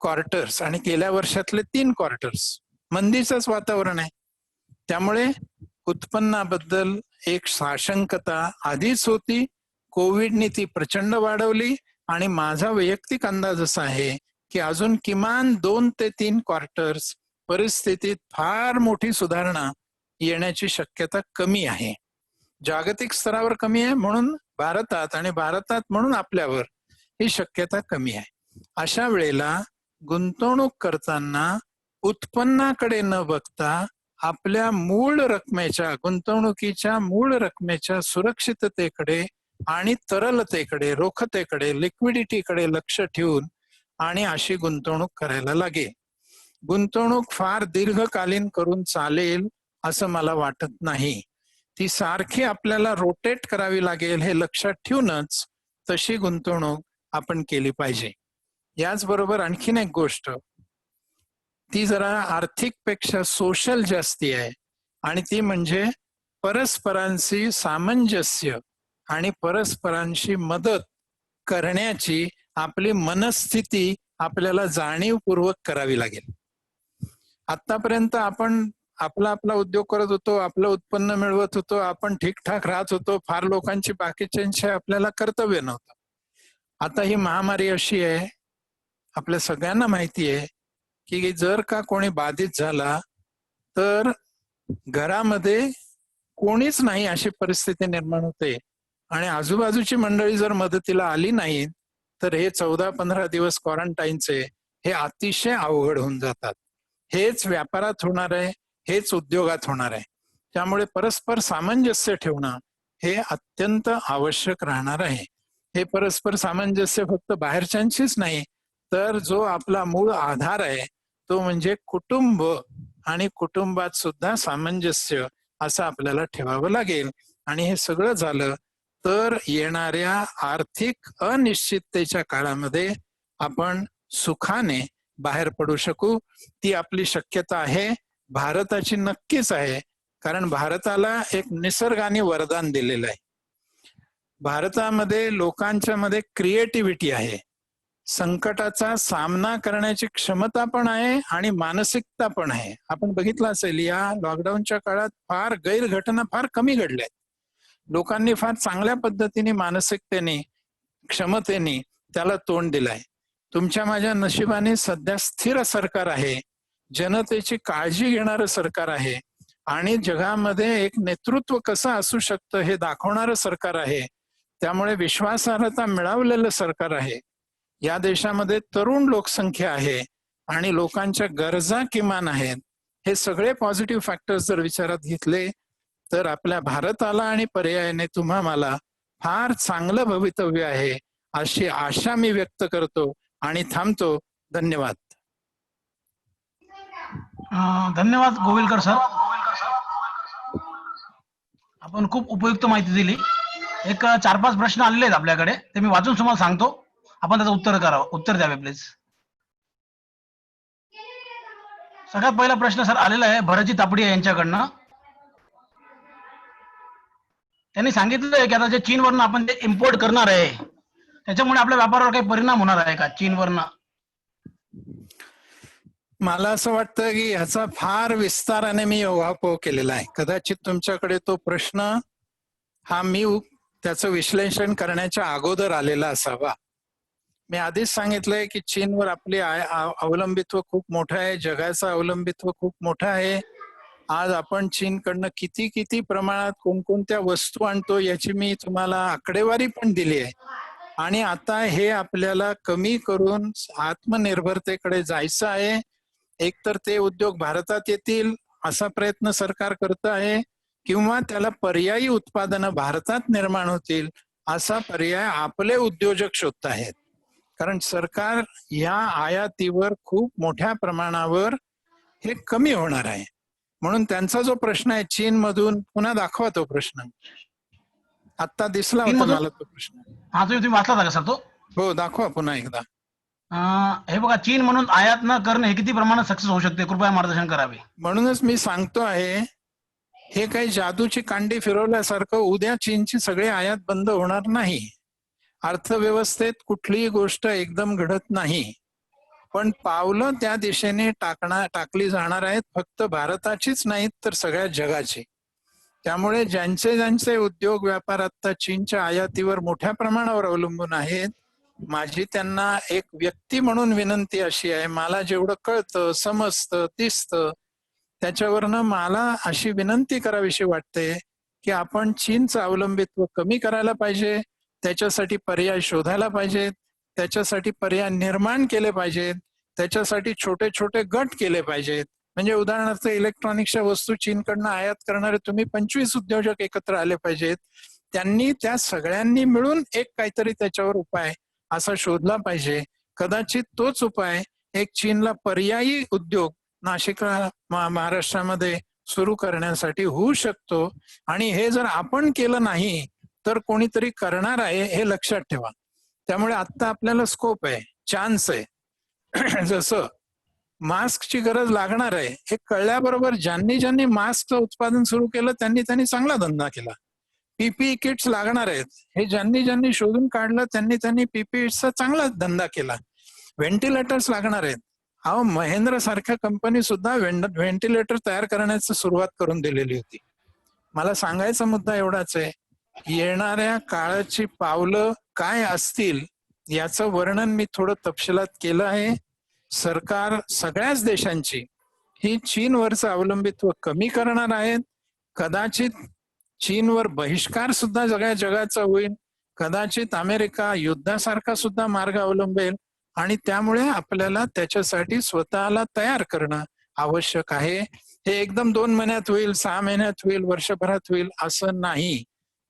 क्वार्टर्स आणि गेल्या वर्षातले 3 क्वार्टर्स मंदीचंच वातावरण आहे. त्यामुळे उत्पन्नाबद्दल एक साशंकता आधीच होती. कोविडने ती प्रचंड वाढवली आणि माझा वैयक्तिक अंदाज असा आहे की अजून किमान 2 ते 3 क्वार्टर्स परिस्थितीत फार मोठी सुधारणा येण्याची शक्यता कमी आहे. जागतिक स्तरावर कमी आहे म्हणून भारतात, आणि भारतात म्हणून आपल्यावर ही शक्यता कमी आहे. अशा वेळेला गुंतवणूक करताना उत्पन्नाकडे न बघता आपल्या मूळ रकमेच्या, गुंतवणुकीच्या मूळ रकमेच्या सुरक्षिततेकडे आणि तरलतेकडे, रोखतेकडे, लिक्विडिटीकडे लक्ष ठेवून आणि अशी गुंतवणूक करायला लागेल. गुंतवणूक फार दीर्घकालीन करून चालेल असं मला वाटत नाही. ती सारखी आपल्याला रोटेट करावी लागेल हे लक्षात ठेवूनच तशी गुंतवणूक आपण केली पाहिजे. याचबरोबर आणखीन एक गोष्ट, ती जरा आर्थिक पेक्षा सोशल जास्ती आहे आणि ती म्हणजे परस्परांशी सामंजस्य आणि परस्परांशी मदत करण्याची आपली मनस्थिती आपल्याला जाणीवपूर्वक करावी लागेल. आतापर्यंत आपण आपला उद्योग करत होतो, आपलं उत्पन्न मिळवत होतो, आपण ठीकठाक राहत होतो, फार लोकांची बाकीच्यांशी आपल्याला कर्तव्य नव्हतं. आता ही महामारी अशी आहे, आपल्या सगळ्यांना माहिती आहे की जर का कोणी बाधित झाला तर घरामध्ये कोणीच नाही अशी परिस्थिती निर्माण होते आणि आजूबाजूची मंडळी जर मदतीला आली नाही तर हे 14-15 दिवस क्वारंटाईनचे हे अतिशय अवघड होऊन जातात. हेच व्यापारात होणार आहे, हेच उद्योगात होणार आहे. त्यामुळे परस्पर सामंजस्य ठेवणं हे अत्यंत आवश्यक राहणार आहे. हे परस्पर सामंजस्य फक्त बाहेरच्यांशीच नाही तर जो आपला मूळ आधार आहे तो म्हणजे कुटुंब, आणि कुटुंबात सुद्धा सामंजस्य असं आपल्याला ठेवावं लागेल. आणि हे सगळं झालं तर येणाऱ्या आर्थिक अनिश्चिततेच्या काळामध्ये आपण सुखाने बाहेर पडू शकू. ती आपली शक्यता आहे, भारताची नक्कीच आहे. कारण भारताला एक निसर्गाने वरदान दिलेलं आहे. भारतामध्ये लोकांच्या मध्ये क्रिएटिव्हिटी आहे, संकटाचा सामना करण्याची क्षमता पण आहे आणि मानसिकता पण आहे. आपण बघितलं असेल या लॉकडाऊनच्या काळात फार गैरघटना फार कमी घडल्यात. लोकांनी फार चांगल्या पद्धतीने, मानसिकतेने, क्षमतेने त्याला तोंड दिलंय. तुमच्या माझ्या नशिबाने सध्या स्थिर सरकार आहे, जनतेची काळजी घेणारं सरकार आहे आणि जगामध्ये एक नेतृत्व कसं असू शकतं हे दाखवणारं सरकार आहे. त्यामुळे विश्वासार्हता मिळवलेलं सरकार आहे. या देशामध्ये तरुण लोकसंख्या आहे आणि लोकांच्या गरजा किमान आहेत. हे सगळे पॉझिटिव्ह फॅक्टर्स जर विचारात घेतले तर आपल्या भारताला आणि पर्यायाने तुम्हा मला फार चांगलं भवितव्य आहे अशी आशा मी व्यक्त करतो आणि थांबतो. धन्यवाद. धन्यवाद गोविलकर सर. आपण खूप उपयुक्त माहिती दिली. एक 4-5 प्रश्न आलेले आहेत आपल्याकडे, ते मी वाचून तुम्हाला सांगतो. आपण त्याचं उत्तर द्यावे प्लीज. सगळ्यात पहिला प्रश्न सर आलेला आहे भरतजी तापडिया यांच्याकडनं. त्यांनी सांगितलं की आता जे चीनवरनं आपण जे इम्पोर्ट करणार आहे त्याच्यामुळे आपल्या व्यापारावर काही परिणाम होणार आहे का चीनवरनं? मला असं वाटतं की ह्याचा फार विस्ताराने मी उहापोह केलेला आहे. कदाचित तुमच्याकडे तो प्रश्न हा मी त्याचं विश्लेषण करण्याच्या अगोदर आलेला असावा. मी आधीच सांगितलंय की चीनवर आपले अवलंबित्व खूप मोठं आहे, जगाचं अवलंबित्व खूप मोठं आहे. आज आपण चीनकडनं किती किती प्रमाणात कोणकोणत्या वस्तू आणतो याची मी तुम्हाला आकडेवारी पण दिली आहे. आणि आता हे आपल्याला कमी करून आत्मनिर्भरतेकडे जायचं आहे. एकतर ते उद्योग भारतात येतील असा प्रयत्न सरकार करत आहे, किंवा त्याला पर्यायी उत्पादनं भारतात निर्माण होतील असा पर्याय आपले उद्योजक शोधत आहेत. कारण सरकार या आयातीवर खूप मोठ्या प्रमाणावर हे कमी होणार आहे. म्हणून त्यांचा जो प्रश्न आहे चीन मधून, पुन्हा दाखवा तो प्रश्न. आता दिसला होता मला तो प्रश्न. हा तुम्ही वाचला का सर तो? हो, दाखवा पुन्हा एकदा. हे बघा, चीन म्हणून आयात न करणे हे किती प्रमाणात सक्सेस होऊ शकते, कृपया मार्गदर्शन करावे. म्हणूनच मी सांगतो आहे, हे काही जादूची कांडी फिरवल्यासारखं उद्या चीनची सगळी आयात बंद होणार नाही. अर्थव्यवस्थेत कुठलीही गोष्ट एकदम घडत नाही, पण पावलं त्या दिशेने टाकली जाणार आहेत, फक्त भारताचीच नाहीत तर सगळ्या जगाची. त्यामुळे ज्यांचे उद्योग व्यापार आता चीनच्या आयातीवर मोठ्या प्रमाणावर अवलंबून आहेत, माझी त्यांना एक व्यक्ती म्हणून विनंती अशी आहे, मला जेवढं कळतं, समजतं, दिसतं, त्याच्यावरनं मला अशी विनंती करावीशी वाटते की आपण चीनचं अवलंबित्व कमी करायला पाहिजे, त्याच्यासाठी पर्याय शोधायला पाहिजेत, त्याच्यासाठी पर्याय निर्माण केले पाहिजेत, त्याच्यासाठी छोटे छोटे गट केले पाहिजेत. म्हणजे उदाहरणार्थ इलेक्ट्रॉनिक्सच्या वस्तू चीनकडनं आयात करणारे तुम्ही 25 उद्योजक एकत्र आले पाहिजेत. त्यांनी त्या सगळ्यांनी मिळून एक काहीतरी त्याच्यावर उपाय असा शोधला पाहिजे. कदाचित तोच उपाय एक चीनला पर्यायी उद्योग नाशिकला महाराष्ट्रामध्ये सुरू करण्यासाठी होऊ शकतो. आणि हे जर आपण केलं नाही तर कोणीतरी करणार आहे, हे लक्षात ठेवा. त्यामुळे आता आपल्याला स्कोप आहे, चान्स आहे. जसं मास्कची गरज लागणार आहे हे कळल्याबरोबर ज्यांनी मास्कचं उत्पादन सुरू केलं त्यांनी चांगला धंदा केला. पीपीई किट्स लागणार आहेत हे ज्यांनी शोधून काढलं त्यांनी पीपीईचा चांगला धंदा केला. व्हेंटिलेटर्स लागणार आहेत, अहो महेंद्र सारख्या कंपनी सुद्धा व्हेंटिलेटर तयार करण्याची सुरुवात करून दिलेली होती. मला सांगायचा मुद्दा एवढाच आहे, येणाऱ्या काळाची पावलं काय असतील याचं वर्णन मी थोडं तपशिलात केलं आहे. सरकार सगळ्याच देशांची ही चीनवरचं अवलंबित्व कमी करणार आहेत. कदाचित चीनवर बहिष्कार सुद्धा सगळ्या जगाचा होईल, कदाचित अमेरिका युद्धासारखा सुद्धा मार्ग अवलंबेल. आणि त्यामुळे आपल्याला त्याच्यासाठी स्वतःला तयार करणं आवश्यक आहे. हे एकदम 2 महिन्यात होईल, 6 महिन्यात होईल, वर्षभरात होईल असं नाही.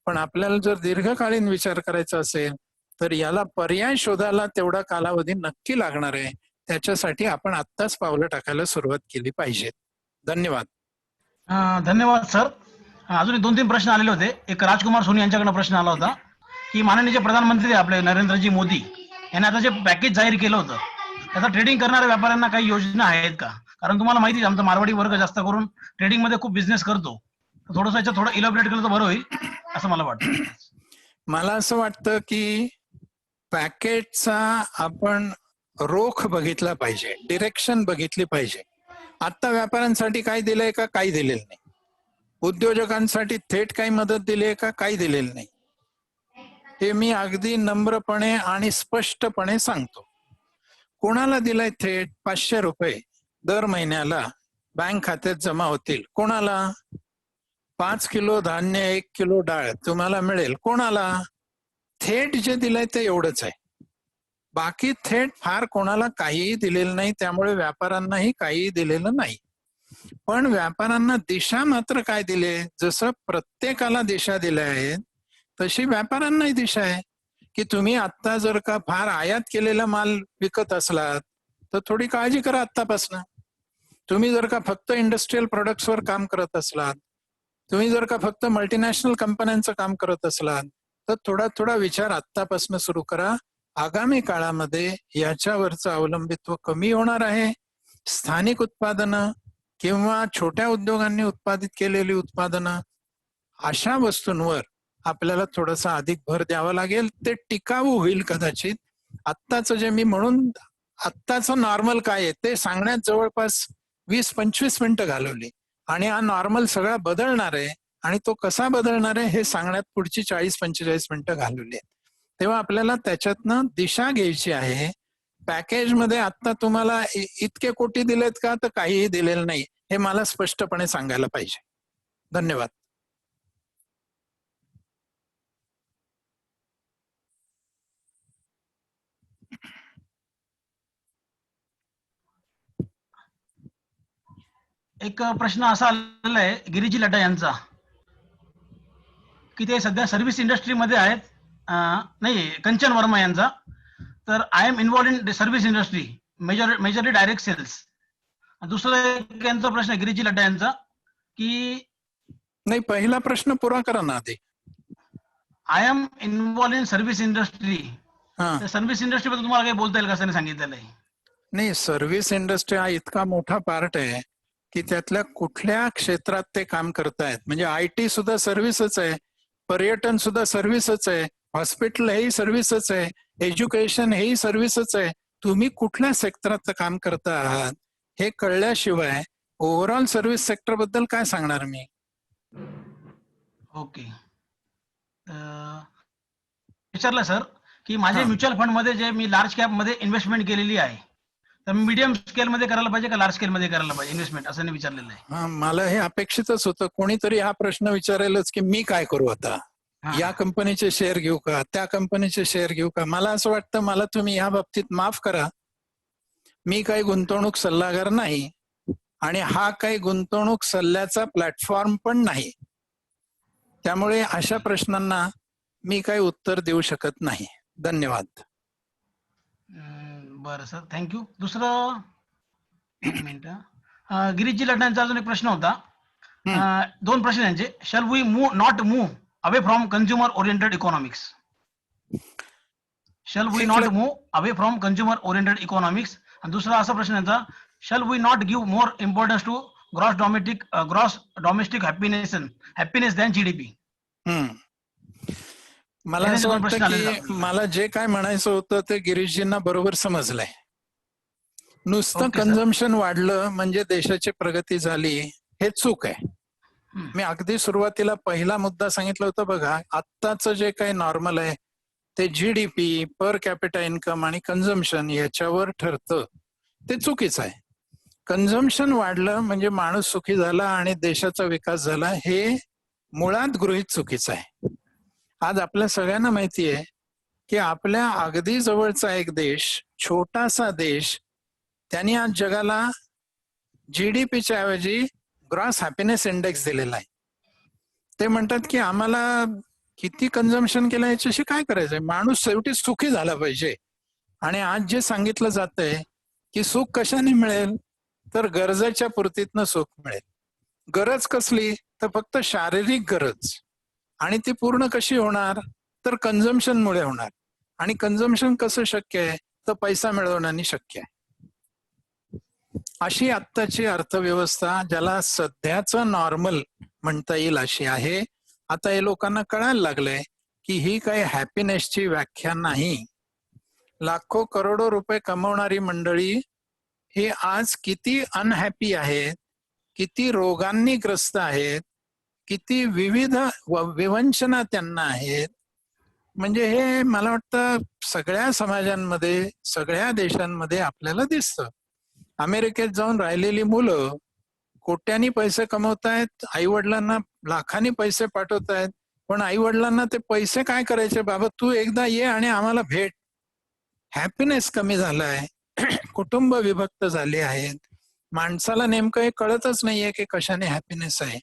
पण आपल्याला जर दीर्घकालीन विचार करायचा असेल तर याला पर्याय शोधायला तेवढा कालावधी नक्की लागणार आहे. त्याच्यासाठी आपण आत्ताच पावलं टाकायला सुरुवात केली पाहिजे. धन्यवाद. धन्यवाद सर. अजून 2-3 प्रश्न आलेले होते. एक राजकुमार सोनी यांच्याकडनं प्रश्न आला होता की माननीय जे प्रधानमंत्री आपले नरेंद्रजी मोदी यांनी आता जे पॅकेज जाहीर केलं होतं त्याचा ट्रेडिंग करणाऱ्या व्यापाऱ्यांना काही योजना आहेत का? कारण तुम्हाला माहिती आहे आमचा मारवाडी वर्ग जास्त करून ट्रेडिंग मध्ये खूप बिझनेस करतो. थोडं इलॅबोरेट केलं तर बरं होईल असं मला वाटतं. मला असं वाटतं की पॅकेजचा आपण रोख बघितला पाहिजे, डिरेक्शन बघितली पाहिजे. आता व्यापाऱ्यांसाठी काय दिलंय का? काही दिलेलं नाही. उद्योजकांसाठी थेट काही मदत दिली आहे का? काही दिलेलं नाही. हे मी अगदी नम्रपणे आणि स्पष्टपणे सांगतो. कोणाला दिलाय थेट? 500 रुपये दर महिन्याला बँक खात्यात जमा होतील. कोणाला? 5 किलो धान्य, 1 किलो डाळ तुम्हाला मिळेल. कोणाला? थेट जे दिलंय ते एवढंच आहे. बाकी थेट फार कोणाला काहीही दिलेलं नाही. त्यामुळे व्यापाऱ्यांनाही काहीही दिलेलं नाही. पण व्यापाऱ्यांना दिशा मात्र काय दिले? जसं प्रत्येकाला दिशा दिल्या आहेत तशी व्यापाऱ्यांनाही दिशा आहे की तुम्ही आता जर का फार आयात केलेला माल विकत असलात तर थोडी काळजी करा आत्तापासून. तुम्ही जर का फक्त इंडस्ट्रीयल प्रोडक्ट्सवर काम करत असलात तुम्ही जर का फक्त मल्टीनॅशनल कंपन्यांचं काम करत असलात तर थोडा थोडा विचार आत्तापासून सुरू करा. आगामी काळामध्ये याच्यावरचं अवलंबित्व कमी होणार आहे. स्थानिक उत्पादनं किंवा छोट्या उद्योगांनी उत्पादित केलेली उत्पादनं अशा वस्तूंवर आपल्याला थोडासा अधिक भर द्यावा लागेल. ते टिकाऊ होईल कदाचित. आत्ताचं जे मी म्हणून आत्ताचं नॉर्मल काय आहे ते सांगण्यात जवळपास 20-25 मिनिटं घालवली आणि हा नॉर्मल सगळा बदलणार आहे आणि तो कसा बदलणार आहे हे सांगण्यात पुढची 40-45 मिनिटं घालवली आहेत. तेव्हा आपल्याला त्याच्यातनं दिशा घ्यायची आहे. पॅकेजमध्ये आता तुम्हाला इतके कोटी दिलेत का तर काहीही दिलेलं नाही हे मला स्पष्टपणे सांगायला पाहिजे. धन्यवाद. एक प्रश्न असा आलेला आहे गिरीजी लड्डा यांचा की ते सध्या सर्व्हिस इंडस्ट्रीमध्ये आहेत. नाही, कंचन वर्मा यांचा. तर I am involved in service industry, majorly direct sales. दुसरा एक यांचा प्रश्न आहे गिरीजी लड्डा यांचा की नाही, पहिला प्रश्न पुरा करा ना आधी. I am involved in service industry. हा, सर्व्हिस इंडस्ट्री बद्दल तुम्हाला काही बोलता येईल का असं सांगितलेलं आहे. नाही, सर्व्हिस इंडस्ट्री हा इतका मोठा पार्ट आहे की त्यातल्या कुठल्या क्षेत्रात ते काम करतायत. म्हणजे IT सुद्धा सर्व्हिसच आहे, पर्यटन सुद्धा सर्व्हिसच आहे, हॉस्पिटल हेही सर्व्हिसच आहे, एज्युकेशन हेही सर्व्हिसच आहे. तुम्ही कुठल्या सेक्टरात काम करता आहात हे कळल्याशिवाय ओव्हरऑल सर्व्हिस सेक्टर बद्दल काय सांगणार मी. ओके. विचारलं सर की माझे म्युच्युअल फंड मध्ये जे मी लार्ज कॅप मध्ये इन्व्हेस्टमेंट केलेली आहे तर मीडियम स्केल मध्ये करायला पाहिजे का लार्ज स्केल मध्ये करायला पाहिजे इन्व्हेस्टमेंट, असं नाही विचारलेलं आहे. हा, मला हे अपेक्षितच होतं. कोणीतरी हा प्रश्न विचारेलच की मी काय करू आता. या कंपनीचे शेअर घेऊ का, त्या कंपनीचे शेअर घेऊ का. मला असं वाटतं मला तुम्ही या बाबतीत माफ करा. मी काही गुंतवणूक सल्लागार नाही आणि हा काही गुंतवणूक सल्ल्याचा प्लॅटफॉर्म पण नाही. त्यामुळे अशा प्रश्नांना मी काही उत्तर देऊ शकत नाही. धन्यवाद. बरं सर, थँक्यू. दुसरं एक मिनिट. गिरीजी लड्डांचा अजून एक प्रश्न होता. दोन प्रश्न यांचे. Shall we not move away from consumer oriented economics. Shall we not move away from consumer oriented economics. आणि दुसरा असा प्रश्न यांचा, shall we not give more importance to gross domestic happiness than GDP. मला असं वाटतं की मला जे काय म्हणायचं होतं ते गिरीशजींना बरोबर समजलंय. नुसतं कन्झम्पशन वाढलं म्हणजे देशाची प्रगती झाली हे चूक आहे. मी अगदी सुरुवातीला पहिला मुद्दा सांगितला होता बघा. आत्ताचं जे काही नॉर्मल आहे ते GDP, पर कॅपिटा इन्कम आणि कन्झम्पशन याच्यावर ठरतं. ते चुकीचं आहे. कन्झम्पशन वाढलं म्हणजे माणूस सुखी झाला आणि देशाचा विकास झाला हे मुळात गृहीत चुकीचं आहे. आज आपल्या सगळ्यांना माहिती आहे की आपल्या अगदी जवळचा एक देश, छोटासा देश, त्यांनी आज जगाला GDPच्या ऐवजी ग्रॉस हॅपीनेस इंडेक्स दिलेला आहे. ते म्हणतात की आम्हाला किती कन्झम्पशन केलं याच्याशी काय करायचंय, माणूस शेवटी सुखी झाला पाहिजे. आणि आज जे सांगितलं जातंय की सुख कशाने मिळेल तर गरजेच्या पूर्तीतनं सुख मिळेल. गरज कसली तर फक्त शारीरिक गरज. आणि ती पूर्ण कशी होणार तर कन्झम्पशनमुळे होणार. आणि कन्झम्पशन कसं शक्य आहे तर पैसा मिळवण्याने शक्य आहे. अशी आत्ताची अर्थव्यवस्था ज्याला सध्याचं नॉर्मल म्हणता येईल अशी आहे. आता हे लोकांना कळायला लागलंय की ही काही हॅपीनेसची व्याख्या नाही. लाखो करोडो रुपये कमवणारी मंडळी ही आज किती अनहॅपी आहेत, किती रोगांनी ग्रस्त आहेत, किती विविध विवंचना त्यांना आहेत. म्हणजे हे मला वाटतं सगळ्या समाजांमध्ये, सगळ्या देशांमध्ये आपल्याला दिसतं. अमेरिकेत जाऊन राहिलेली मुलं कोट्यांनी पैसे कमवतायत, आई वडिलांना लाखांनी पैसे पाठवतायत, पण आई वडिलांना ते पैसे काय करायचे, बाबा तू एकदा ये आणि आम्हाला भेट. हॅपीनेस कमी झालाय, कुटुंब विभक्त झाले आहेत, माणसाला नेमकं हे कळतच नाहीये की कशाने हॅपीनेस आहे.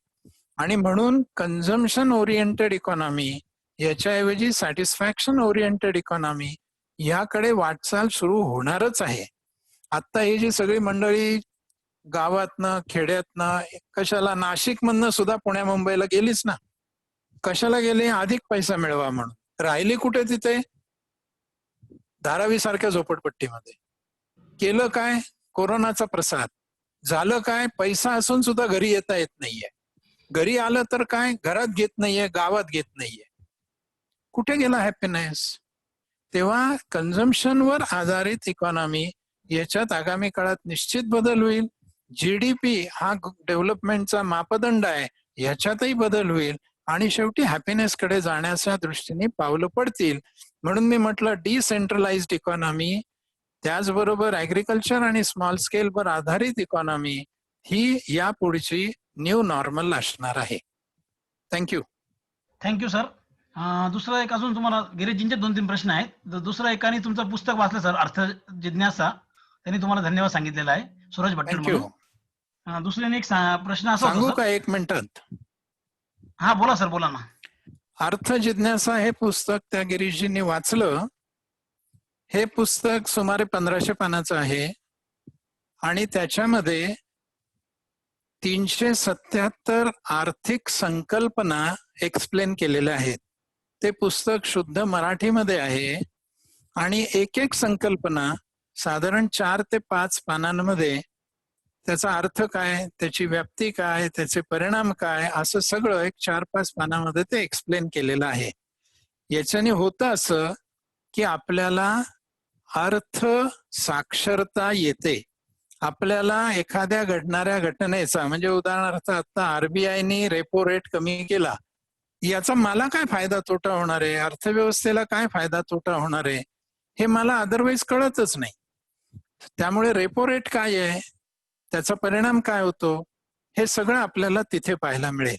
आणि म्हणून कन्झम्पशन ओरिएंटेड इकॉनॉमी याच्याऐवजी सॅटिस्फॅक्शन ओरिएंटेड इकॉनॉमी याकडे वाटचाल सुरू होणारच आहे. आता ही जी सगळी मंडळी गावातनं खेड्यातनं, कशाला नाशिक मधनं सुद्धा पुण्या मुंबईला गेलीच ना. कशाला गेली? अधिक पैसा मिळवा म्हणून. राहिली कुठे तिथे? धारावी सारख्या झोपडपट्टीमध्ये. केलं काय? कोरोनाचा प्रसार. झालं काय? पैसा असून सुद्धा घरी येता येत नाहीये. घरी आलं तर काय? घरात घेत नाहीये, गावात घेत नाहीये. कुठे गेला हॅपीनेस? तेव्हा कन्झम्पशनवर आधारित इकॉनॉमी याच्यात आगामी काळात निश्चित बदल होईल. जीडीपी हा डेव्हलपमेंटचा मापदंड आहे, याच्यातही बदल होईल आणि शेवटी हॅपीनेस कडे जाण्याच्या दृष्टीने पावलं पडतील. म्हणून मी म्हटलं डिसेंट्रलाइज्ड इकॉनॉमी, त्याचबरोबर ऍग्रिकल्चर आणि स्मॉल स्केलवर आधारित इकॉनॉमी ही या पुढची न्यू नॉर्मल असणार आहे. थँक्यू. Thank you sir. दुसरं एक अजून तुम्हाला गिरीशजींचे 2-3 प्रश्न आहेत. दुसरं एकाने तुमचं पुस्तक वाचलं सर, अर्थ जिज्ञासा, त्यांनी तुम्हाला धन्यवाद सांगितलेला आहे, सूरज भट्टर थँक्यू. म्हणून. दुसऱ्याने एक प्रश्न असा सांगू होता का सर. 1 मिनिटात? हा बोला सर, बोला ना. अर्थ जिज्ञासा हे पुस्तक त्या गिरीशजींनी वाचलं. हे पुस्तक सुमारे 1500 पानाचं आहे आणि त्याच्यामध्ये 377 आर्थिक संकल्पना एक्सप्लेन केलेल्या आहेत. ते पुस्तक शुद्ध मराठीमध्ये आहे आणि एक एक संकल्पना साधारण 4 ते 5 पानांमध्ये त्याचा अर्थ काय, त्याची व्याप्ती काय, त्याचे परिणाम काय, असं सगळं एक 4-5 पानामध्ये ते एक्सप्लेन केलेलं आहे. याच्याने होतं असं की आपल्याला अर्थ साक्षरता येते. आपल्याला एखाद्या घडणाऱ्या घटनेचा, म्हणजे उदाहरणार्थ आता आरबीआयने रेपो रेट कमी केला, याचा मला काय फायदा तोटा होणार आहे, अर्थव्यवस्थेला काय फायदा तोटा होणार आहे, हे मला अदरवाईज कळतच नाही. त्यामुळे रेपो रेट काय आहे, त्याचा परिणाम काय होतो, हे सगळं आपल्याला तिथे पाहायला मिळेल.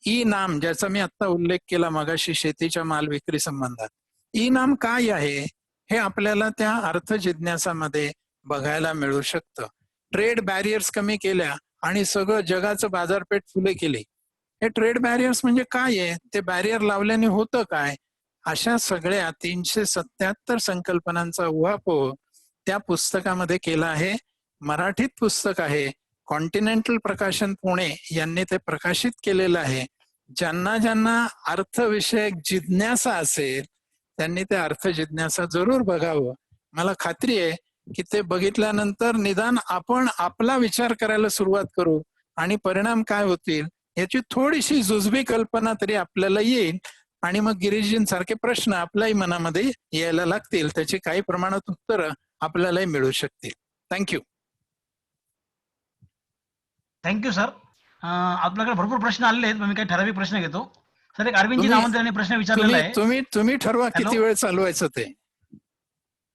ई नाम, ज्याचा मी आता उल्लेख केला मगाशी शेतीच्या माल विक्री संबंधात, ई नाम काय आहे हे आपल्याला त्या अर्थ जिज्ञासामध्ये बघायला मिळू शकतं. ट्रेड बॅरियर्स कमी केल्या आणि सगळं जगाचं बाजारपेठ खुले केली. हे ट्रेड बॅरियर्स म्हणजे काय आहे, ते बॅरियर लावल्याने होतं काय, अशा सगळ्या 377 संकल्पनांचा उहापोह त्या पुस्तकामध्ये केला आहे. मराठीत पुस्तक आहे. कॉन्टिनेंटल प्रकाशन पुणे यांनी ते प्रकाशित केलेलं आहे. ज्यांना ज्यांना अर्थविषयक जिज्ञासा असेल त्यांनी ते अर्थ जिज्ञासा जरूर बघावं. मला खात्री आहे की ते बघितल्यानंतर निदान आपण आपला विचार करायला सुरुवात करू आणि परिणाम काय होतील याची थोडीशी जुजबी कल्पना तरी आपल्याला येईल आणि मग गिरीशजींसारखे प्रश्न आपल्याही मनामध्ये यायला लागतील, त्याची काही प्रमाणात उत्तरं आपल्यालाही मिळू शकतील. थँक्यू. Thank you sir. आपल्याकडे भरपूर प्रश्न आलेले आहेत, पण मी काही ठराविक प्रश्न घेतो. सर, एक अरविंदजी नामंत यांनी प्रश्न विचारलेला आहे. तुम्ही ठरवा हॅलो? किती वेळ चालवायचं ते.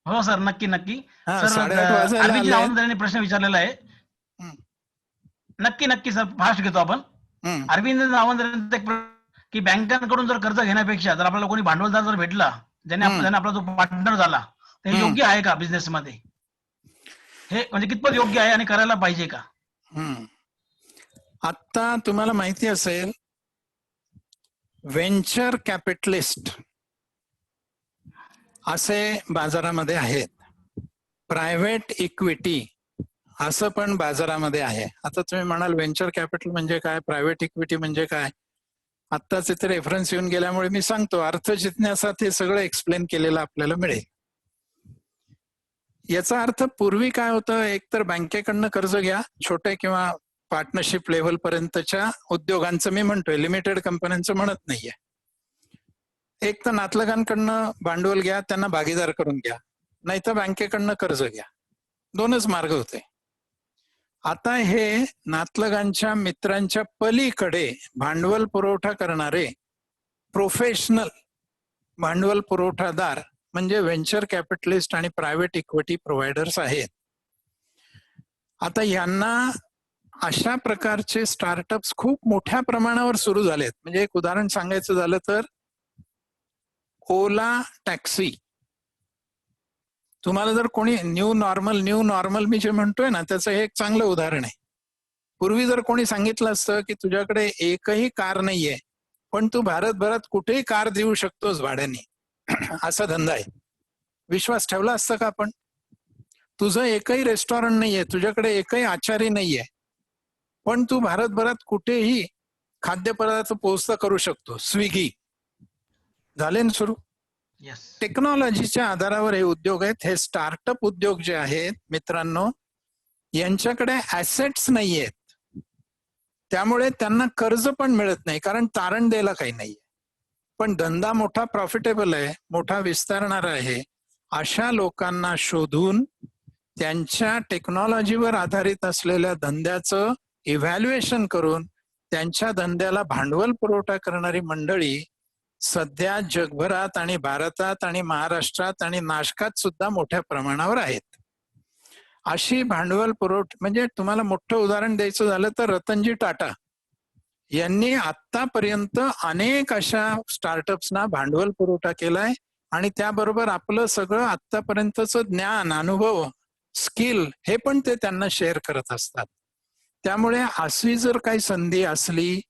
हो सर, नक्की नक्की. हा, सर, 8:30 वाजायला अरविंदजी आले. नामंत यांनी प्रश्न विचारलेला आहे. हं. नक्की नक्की सर, फास्ट घेतो आपण. हं. अरविंद नामंत यांचा एक की बँकांकडून जर कर्ज घेण्यापेक्षा जर आपल्याला कोणी भांडवलदार जर भेटला, ज्याने आपला जो पार्टनर झाला, ते योग्य आहे का बिझनेस मध्ये? हे म्हणजे कितपत योग्य आहे आणि करायला पाहिजे का? आता तुम्हाला माहिती असेल, व्हेंचर कॅपिटलिस्ट असे बाजारामध्ये आहेत. प्रायव्हेट इक्विटी असं पण बाजारामध्ये आहे. आता तुम्ही म्हणाल व्हेंचर कॅपिटल म्हणजे काय, प्रायव्हेट इक्विटी म्हणजे काय? आत्ताच इथे रेफरन्स येऊन गेल्यामुळे मी सांगतो. अर्थ जिज्ञासात हे सगळं एक्सप्लेन केलेलं आपल्याला मिळेल. याचा अर्थ पूर्वी काय होतं, एकतर बँकेकडनं कर्ज घ्या, छोटे किंवा पार्टनरशिप लेव्हल पर्यंतच्या उद्योगांचं मी म्हणतोय, लिमिटेड कंपन्यांचं म्हणत नाहीये. एक तर नातलगांकडनं भांडवल घ्या, त्यांना भागीदार करून घ्या, नाही तर बँकेकडनं कर्ज घ्या. 2च मार्ग होते. आता हे नातलगांच्या मित्रांच्या पलीकडे भांडवल पुरवठा करणारे प्रोफेशनल भांडवल पुरवठादार म्हणजे व्हेंचर कॅपिटलिस्ट आणि प्रायव्हेट इक्विटी प्रोव्हायडर्स आहेत. आता यांना अशा प्रकारचे स्टार्टअप्स खूप मोठ्या प्रमाणावर सुरू झालेत. म्हणजे एक उदाहरण सांगायचं झालं तर ओला टॅक्सी. तुम्हाला जर कोणी न्यू नॉर्मल मी जे म्हणतोय ना, त्याचं हे एक चांगलं उदाहरण आहे. पूर्वी जर कोणी सांगितलं असतं की तुझ्याकडे एकही कार नाहीये, पण तू भारतभरात कुठेही कार देऊ शकतोस भाड्याने, असा धंदा आहे, विश्वास ठेवला असता का आपण? तुझं एकही रेस्टॉरंट नाहीये, तुझ्याकडे एकही आचारी नाहीये, पण तू भारतभरात कुठेही खाद्यपदार्थ पोहोचता करू शकतो. स्विगी झाले ना सुरू. येस. टेक्नॉलॉजीच्या आधारावर हे उद्योग आहेत. हे स्टार्टअप उद्योग जे आहेत मित्रांनो, यांच्याकडे ऍसेट्स नाहीयेत, त्यामुळे त्यांना कर्ज पण मिळत नाही, कारण तारण द्यायला काही नाहीये. पण धंदा मोठा प्रॉफिटेबल आहे, मोठा विस्तारणारा आहे, अशा लोकांना शोधून त्यांच्या टेक्नॉलॉजीवर आधारित असलेल्या धंद्याचं इव्हॅल्युएशन करून त्यांच्या धंद्याला भांडवल पुरवठा करणारी मंडळी सध्या जगभरात आणि भारतात आणि महाराष्ट्रात आणि नाशकात सुद्धा मोठ्या प्रमाणावर आहेत. अशी भांडवल म्हणजे तुम्हाला मोठं उदाहरण द्यायचं झालं तर रतनजी टाटा यांनी आतापर्यंत अनेक अशा स्टार्टअप्सना भांडवल पुरवठा केलाय आणि त्याबरोबर आपलं सगळं आतापर्यंतचं ज्ञान, अनुभव, स्किल हे पण ते त्यांना शेअर करत असतात. त्यामुळे अशी जर काही संधी असली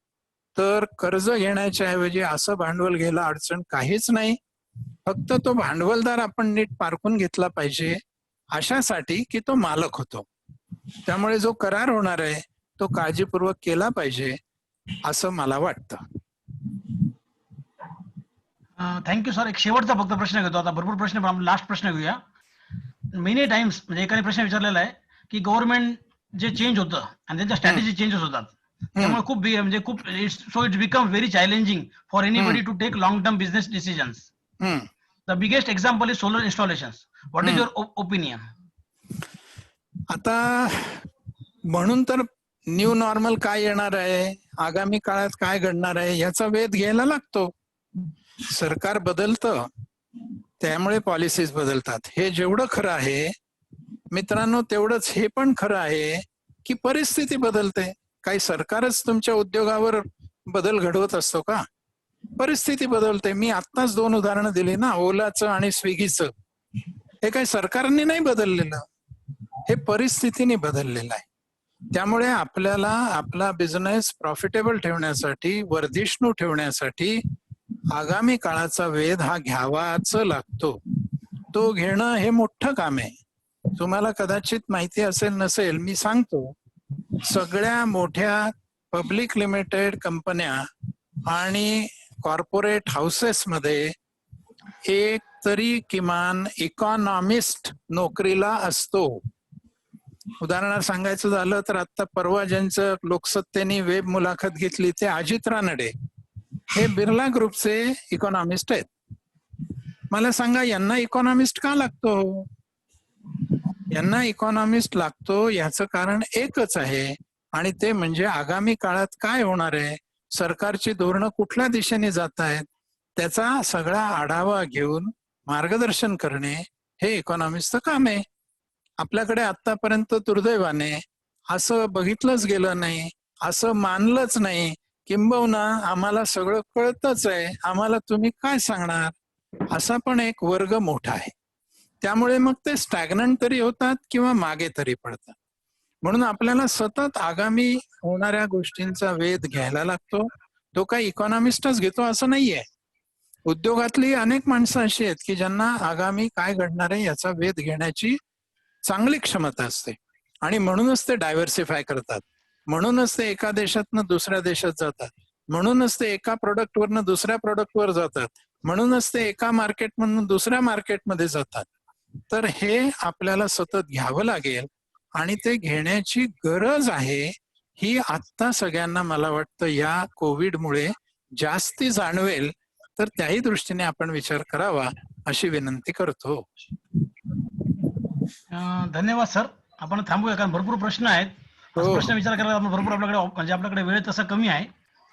तर कर्ज घेण्याच्या ऐवजी असं भांडवल घ्यायला अडचण काहीच नाही. फक्त तो भांडवलदार आपण नीट पारखून घेतला पाहिजे, अशासाठी की तो मालक होतो. त्यामुळे जो करार होणार आहे तो काळजीपूर्वक केला पाहिजे असं मला वाटतं. Thank you sir. एक शेवटचा फक्त प्रश्न घेतो आता, भरपूर प्रश्न, आपण लास्ट प्रश्न घेऊया. मेनी टाइम्स म्हणजे एकाने प्रश्न विचारलेला आहे की गव्हर्नमेंट जे चेंज होतं आणि त्यांच्या स्ट्रॅटेजी चेंजेस होतात, त्यामुळे खूप म्हणजे खूप so it's become very challenging for anybody to take long term business decisions. The biggest example is solar installations. What is your opinion? आता म्हणून तर न्यू नॉर्मल काय येणार आहे, आगामी काळात काय घडणार आहे याचा वेध घ्यायला लागतो. सरकार बदलतं, त्यामुळे पॉलिसीज बदलतात. हे जेवढं खरं आहे मित्रांनो, तेवढंच हे पण खरं आहे की परिस्थिती बदलते. काही सरकारच तुमच्या उद्योगावर बदल घडवत असतो का? परिस्थिती बदलते. मी आत्ताच 2 उदाहरणं दिली ना, ओलाचं आणि स्विगीचं. हे काही सरकारने नाही बदललेलं, हे परिस्थितीने बदललेलं आहे. त्यामुळे आपल्याला आपला बिझनेस प्रॉफिटेबल ठेवण्यासाठी, वर्धिष्णू ठेवण्यासाठी आगामी काळाचा वेध हा घ्यावाच लागतो. तो घेणं हे मोठं काम आहे. तुम्हाला कदाचित माहिती असेल नसेल, मी सांगतो. सगळ्या मोठ्या पब्लिक लिमिटेड कंपन्या आणि कॉर्पोरेट हाऊसेस मध्ये एक तरी किमान इकॉनॉमिस्ट नोकरीला असतो. उदाहरणार्थ सांगायचं झालं तर आता परवा ज्यांचं लोकसत्तेने वेब मुलाखत घेतली ते अजित रानडे, हे बिर्ला ग्रुपचे इकॉनॉमिस्ट आहेत. मला सांगा, यांना इकॉनॉमिस्ट का लागतो? यांना इकॉनॉमिस्ट लागतो याचं कारण एकच आहे, आणि ते म्हणजे आगामी काळात काय होणार आहे, सरकारची धोरणं कुठल्या दिशेने जात आहेत, त्याचा सगळा आढावा घेऊन मार्गदर्शन करणे हे इकॉनॉमिस्टचं काम आहे. आपल्याकडे आतापर्यंत दुर्दैवाने असं बघितलंच गेलं नाही, असं मानलंच नाही. किंबहुना आम्हाला सगळं कळतच आहे, आम्हाला तुम्ही काय सांगणार, असा पण एक वर्ग मोठा आहे. त्यामुळे मग ते स्टॅग्नंट तरी होतात किंवा मागे तरी पडतात. म्हणून आपल्याला सतत आगामी होणाऱ्या गोष्टींचा वेध घ्यायला लागतो. तो काही इकॉनॉमिस्टच घेतो असं नाहीये. उद्योगातली अनेक माणसं अशी आहेत की ज्यांना आगामी काय घडणार आहे याचा वेध घेण्याची चांगली क्षमता असते, आणि म्हणूनच ते डायव्हर्सिफाय करतात. म्हणूनच ते एका देशातनं दुसऱ्या देशात जातात. म्हणूनच ते एका प्रोडक्टवरनं दुसऱ्या प्रोडक्टवर जातात. म्हणूनच ते एका मार्केटमधून दुसऱ्या मार्केटमध्ये जातात. तर हे आपल्याला सतत घ्यावं लागेल, आणि ते घेण्याची गरज आहे. ही आत्ता सगळ्यांना मला वाटतं या कोविडमुळे जास्ती जाणवेल. तर त्याही दृष्टीने आपण विचार करावा अशी विनंती करतो. धन्यवाद सर. आपण थांबूया, कारण भरपूर प्रश्न आहेत. हो. प्रश्न विचार करायला आपण भरपूर आपल्याकडे म्हणजे आपल्याकडे वेळ तसा कमी आहे.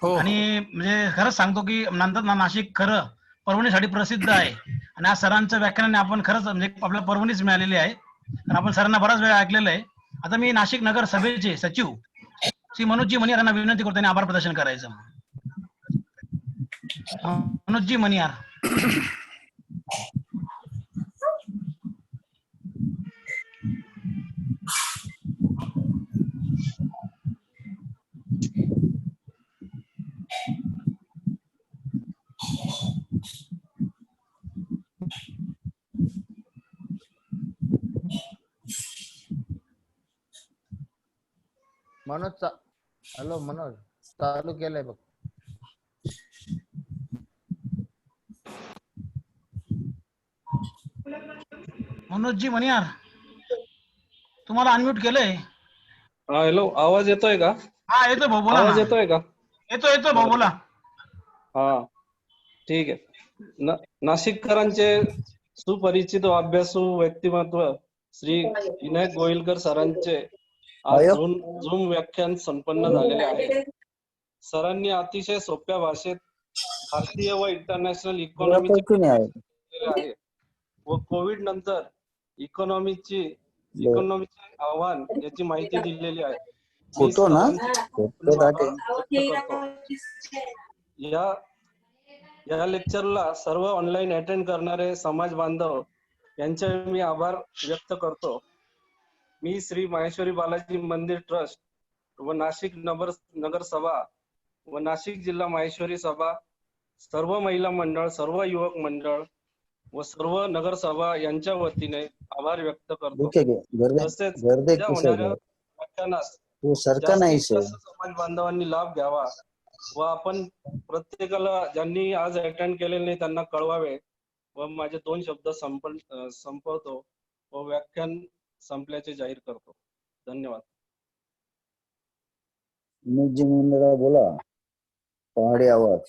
हो. आणि म्हणजे खरंच सांगतो की नंतर नाशिक खरं परभणीसाठी प्रसिद्ध आहे. आणि आज सरांच्या व्याख्यानाने आपण खरंच म्हणजे आपल्याला परभणीच मिळालेली आहे, कारण आपण सरांना बराच वेळ ऐकलेलं आहे. आता मी नाशिक नगर सभेचे सचिव श्री मनोजजी मनियार यांना विनंती करतो त्यांनी आभार प्रदर्शन करायचं. मनोजजी मनियार. हॅलो मनोज, चालू केलंय बघ. मनोजजी मणियार, तुम्हाला अनम्यूट केलंय. हा हॅलो, आवाज येतोय का? हा येतोय भाऊ, बोला ना. आवाज येतोय का? येतोय भाऊ, बोला. हा ठीक आहे. नाशिककरांचे सुपरिचित व अभ्यासू व्यक्तिमत्व श्री विनायक गोयलकर सरांचे आज झूम व्याख्यान संपन्न झालेले आहे. सरांनी अतिशय सोप्या भाषेत भारतीय व इंटरनॅशनल इकॉनॉमीचे केलेले आहे व कोविड नंतर इकॉनॉमीचे आव्हान याची माहिती दिलेली आहे. मी सरांचे आभार व्यक्त करतो. या लेक्चरला सर्व ऑनलाईन अटेंड करणारे समाज बांधव यांचे मी आभार व्यक्त करतो. मी श्री माहेश्वरी बालाजी मंदिर ट्रस्ट व नाशिक नगरसभा व नाशिक जिल्हा माहेश्वरी सभा, सर्व महिला मंडळ, सर्व युवक मंडळ व सर्व नगरसभा यांच्या वतीने आभार व्यक्त करतो. तसेच उद्या होणाऱ्या व्याख्यानास जास्तीत जास्त समाज बांधवांनी लाभ घ्यावा व आपण प्रत्येकाला ज्यांनी आज अटेंड केलेले नाही त्यांना कळवावे व माझे 2 शब्द संपवतो व व्याख्यान संपल्याचे जाहीर करतो. धन्यवाद. बोला, पहाडी आवाज.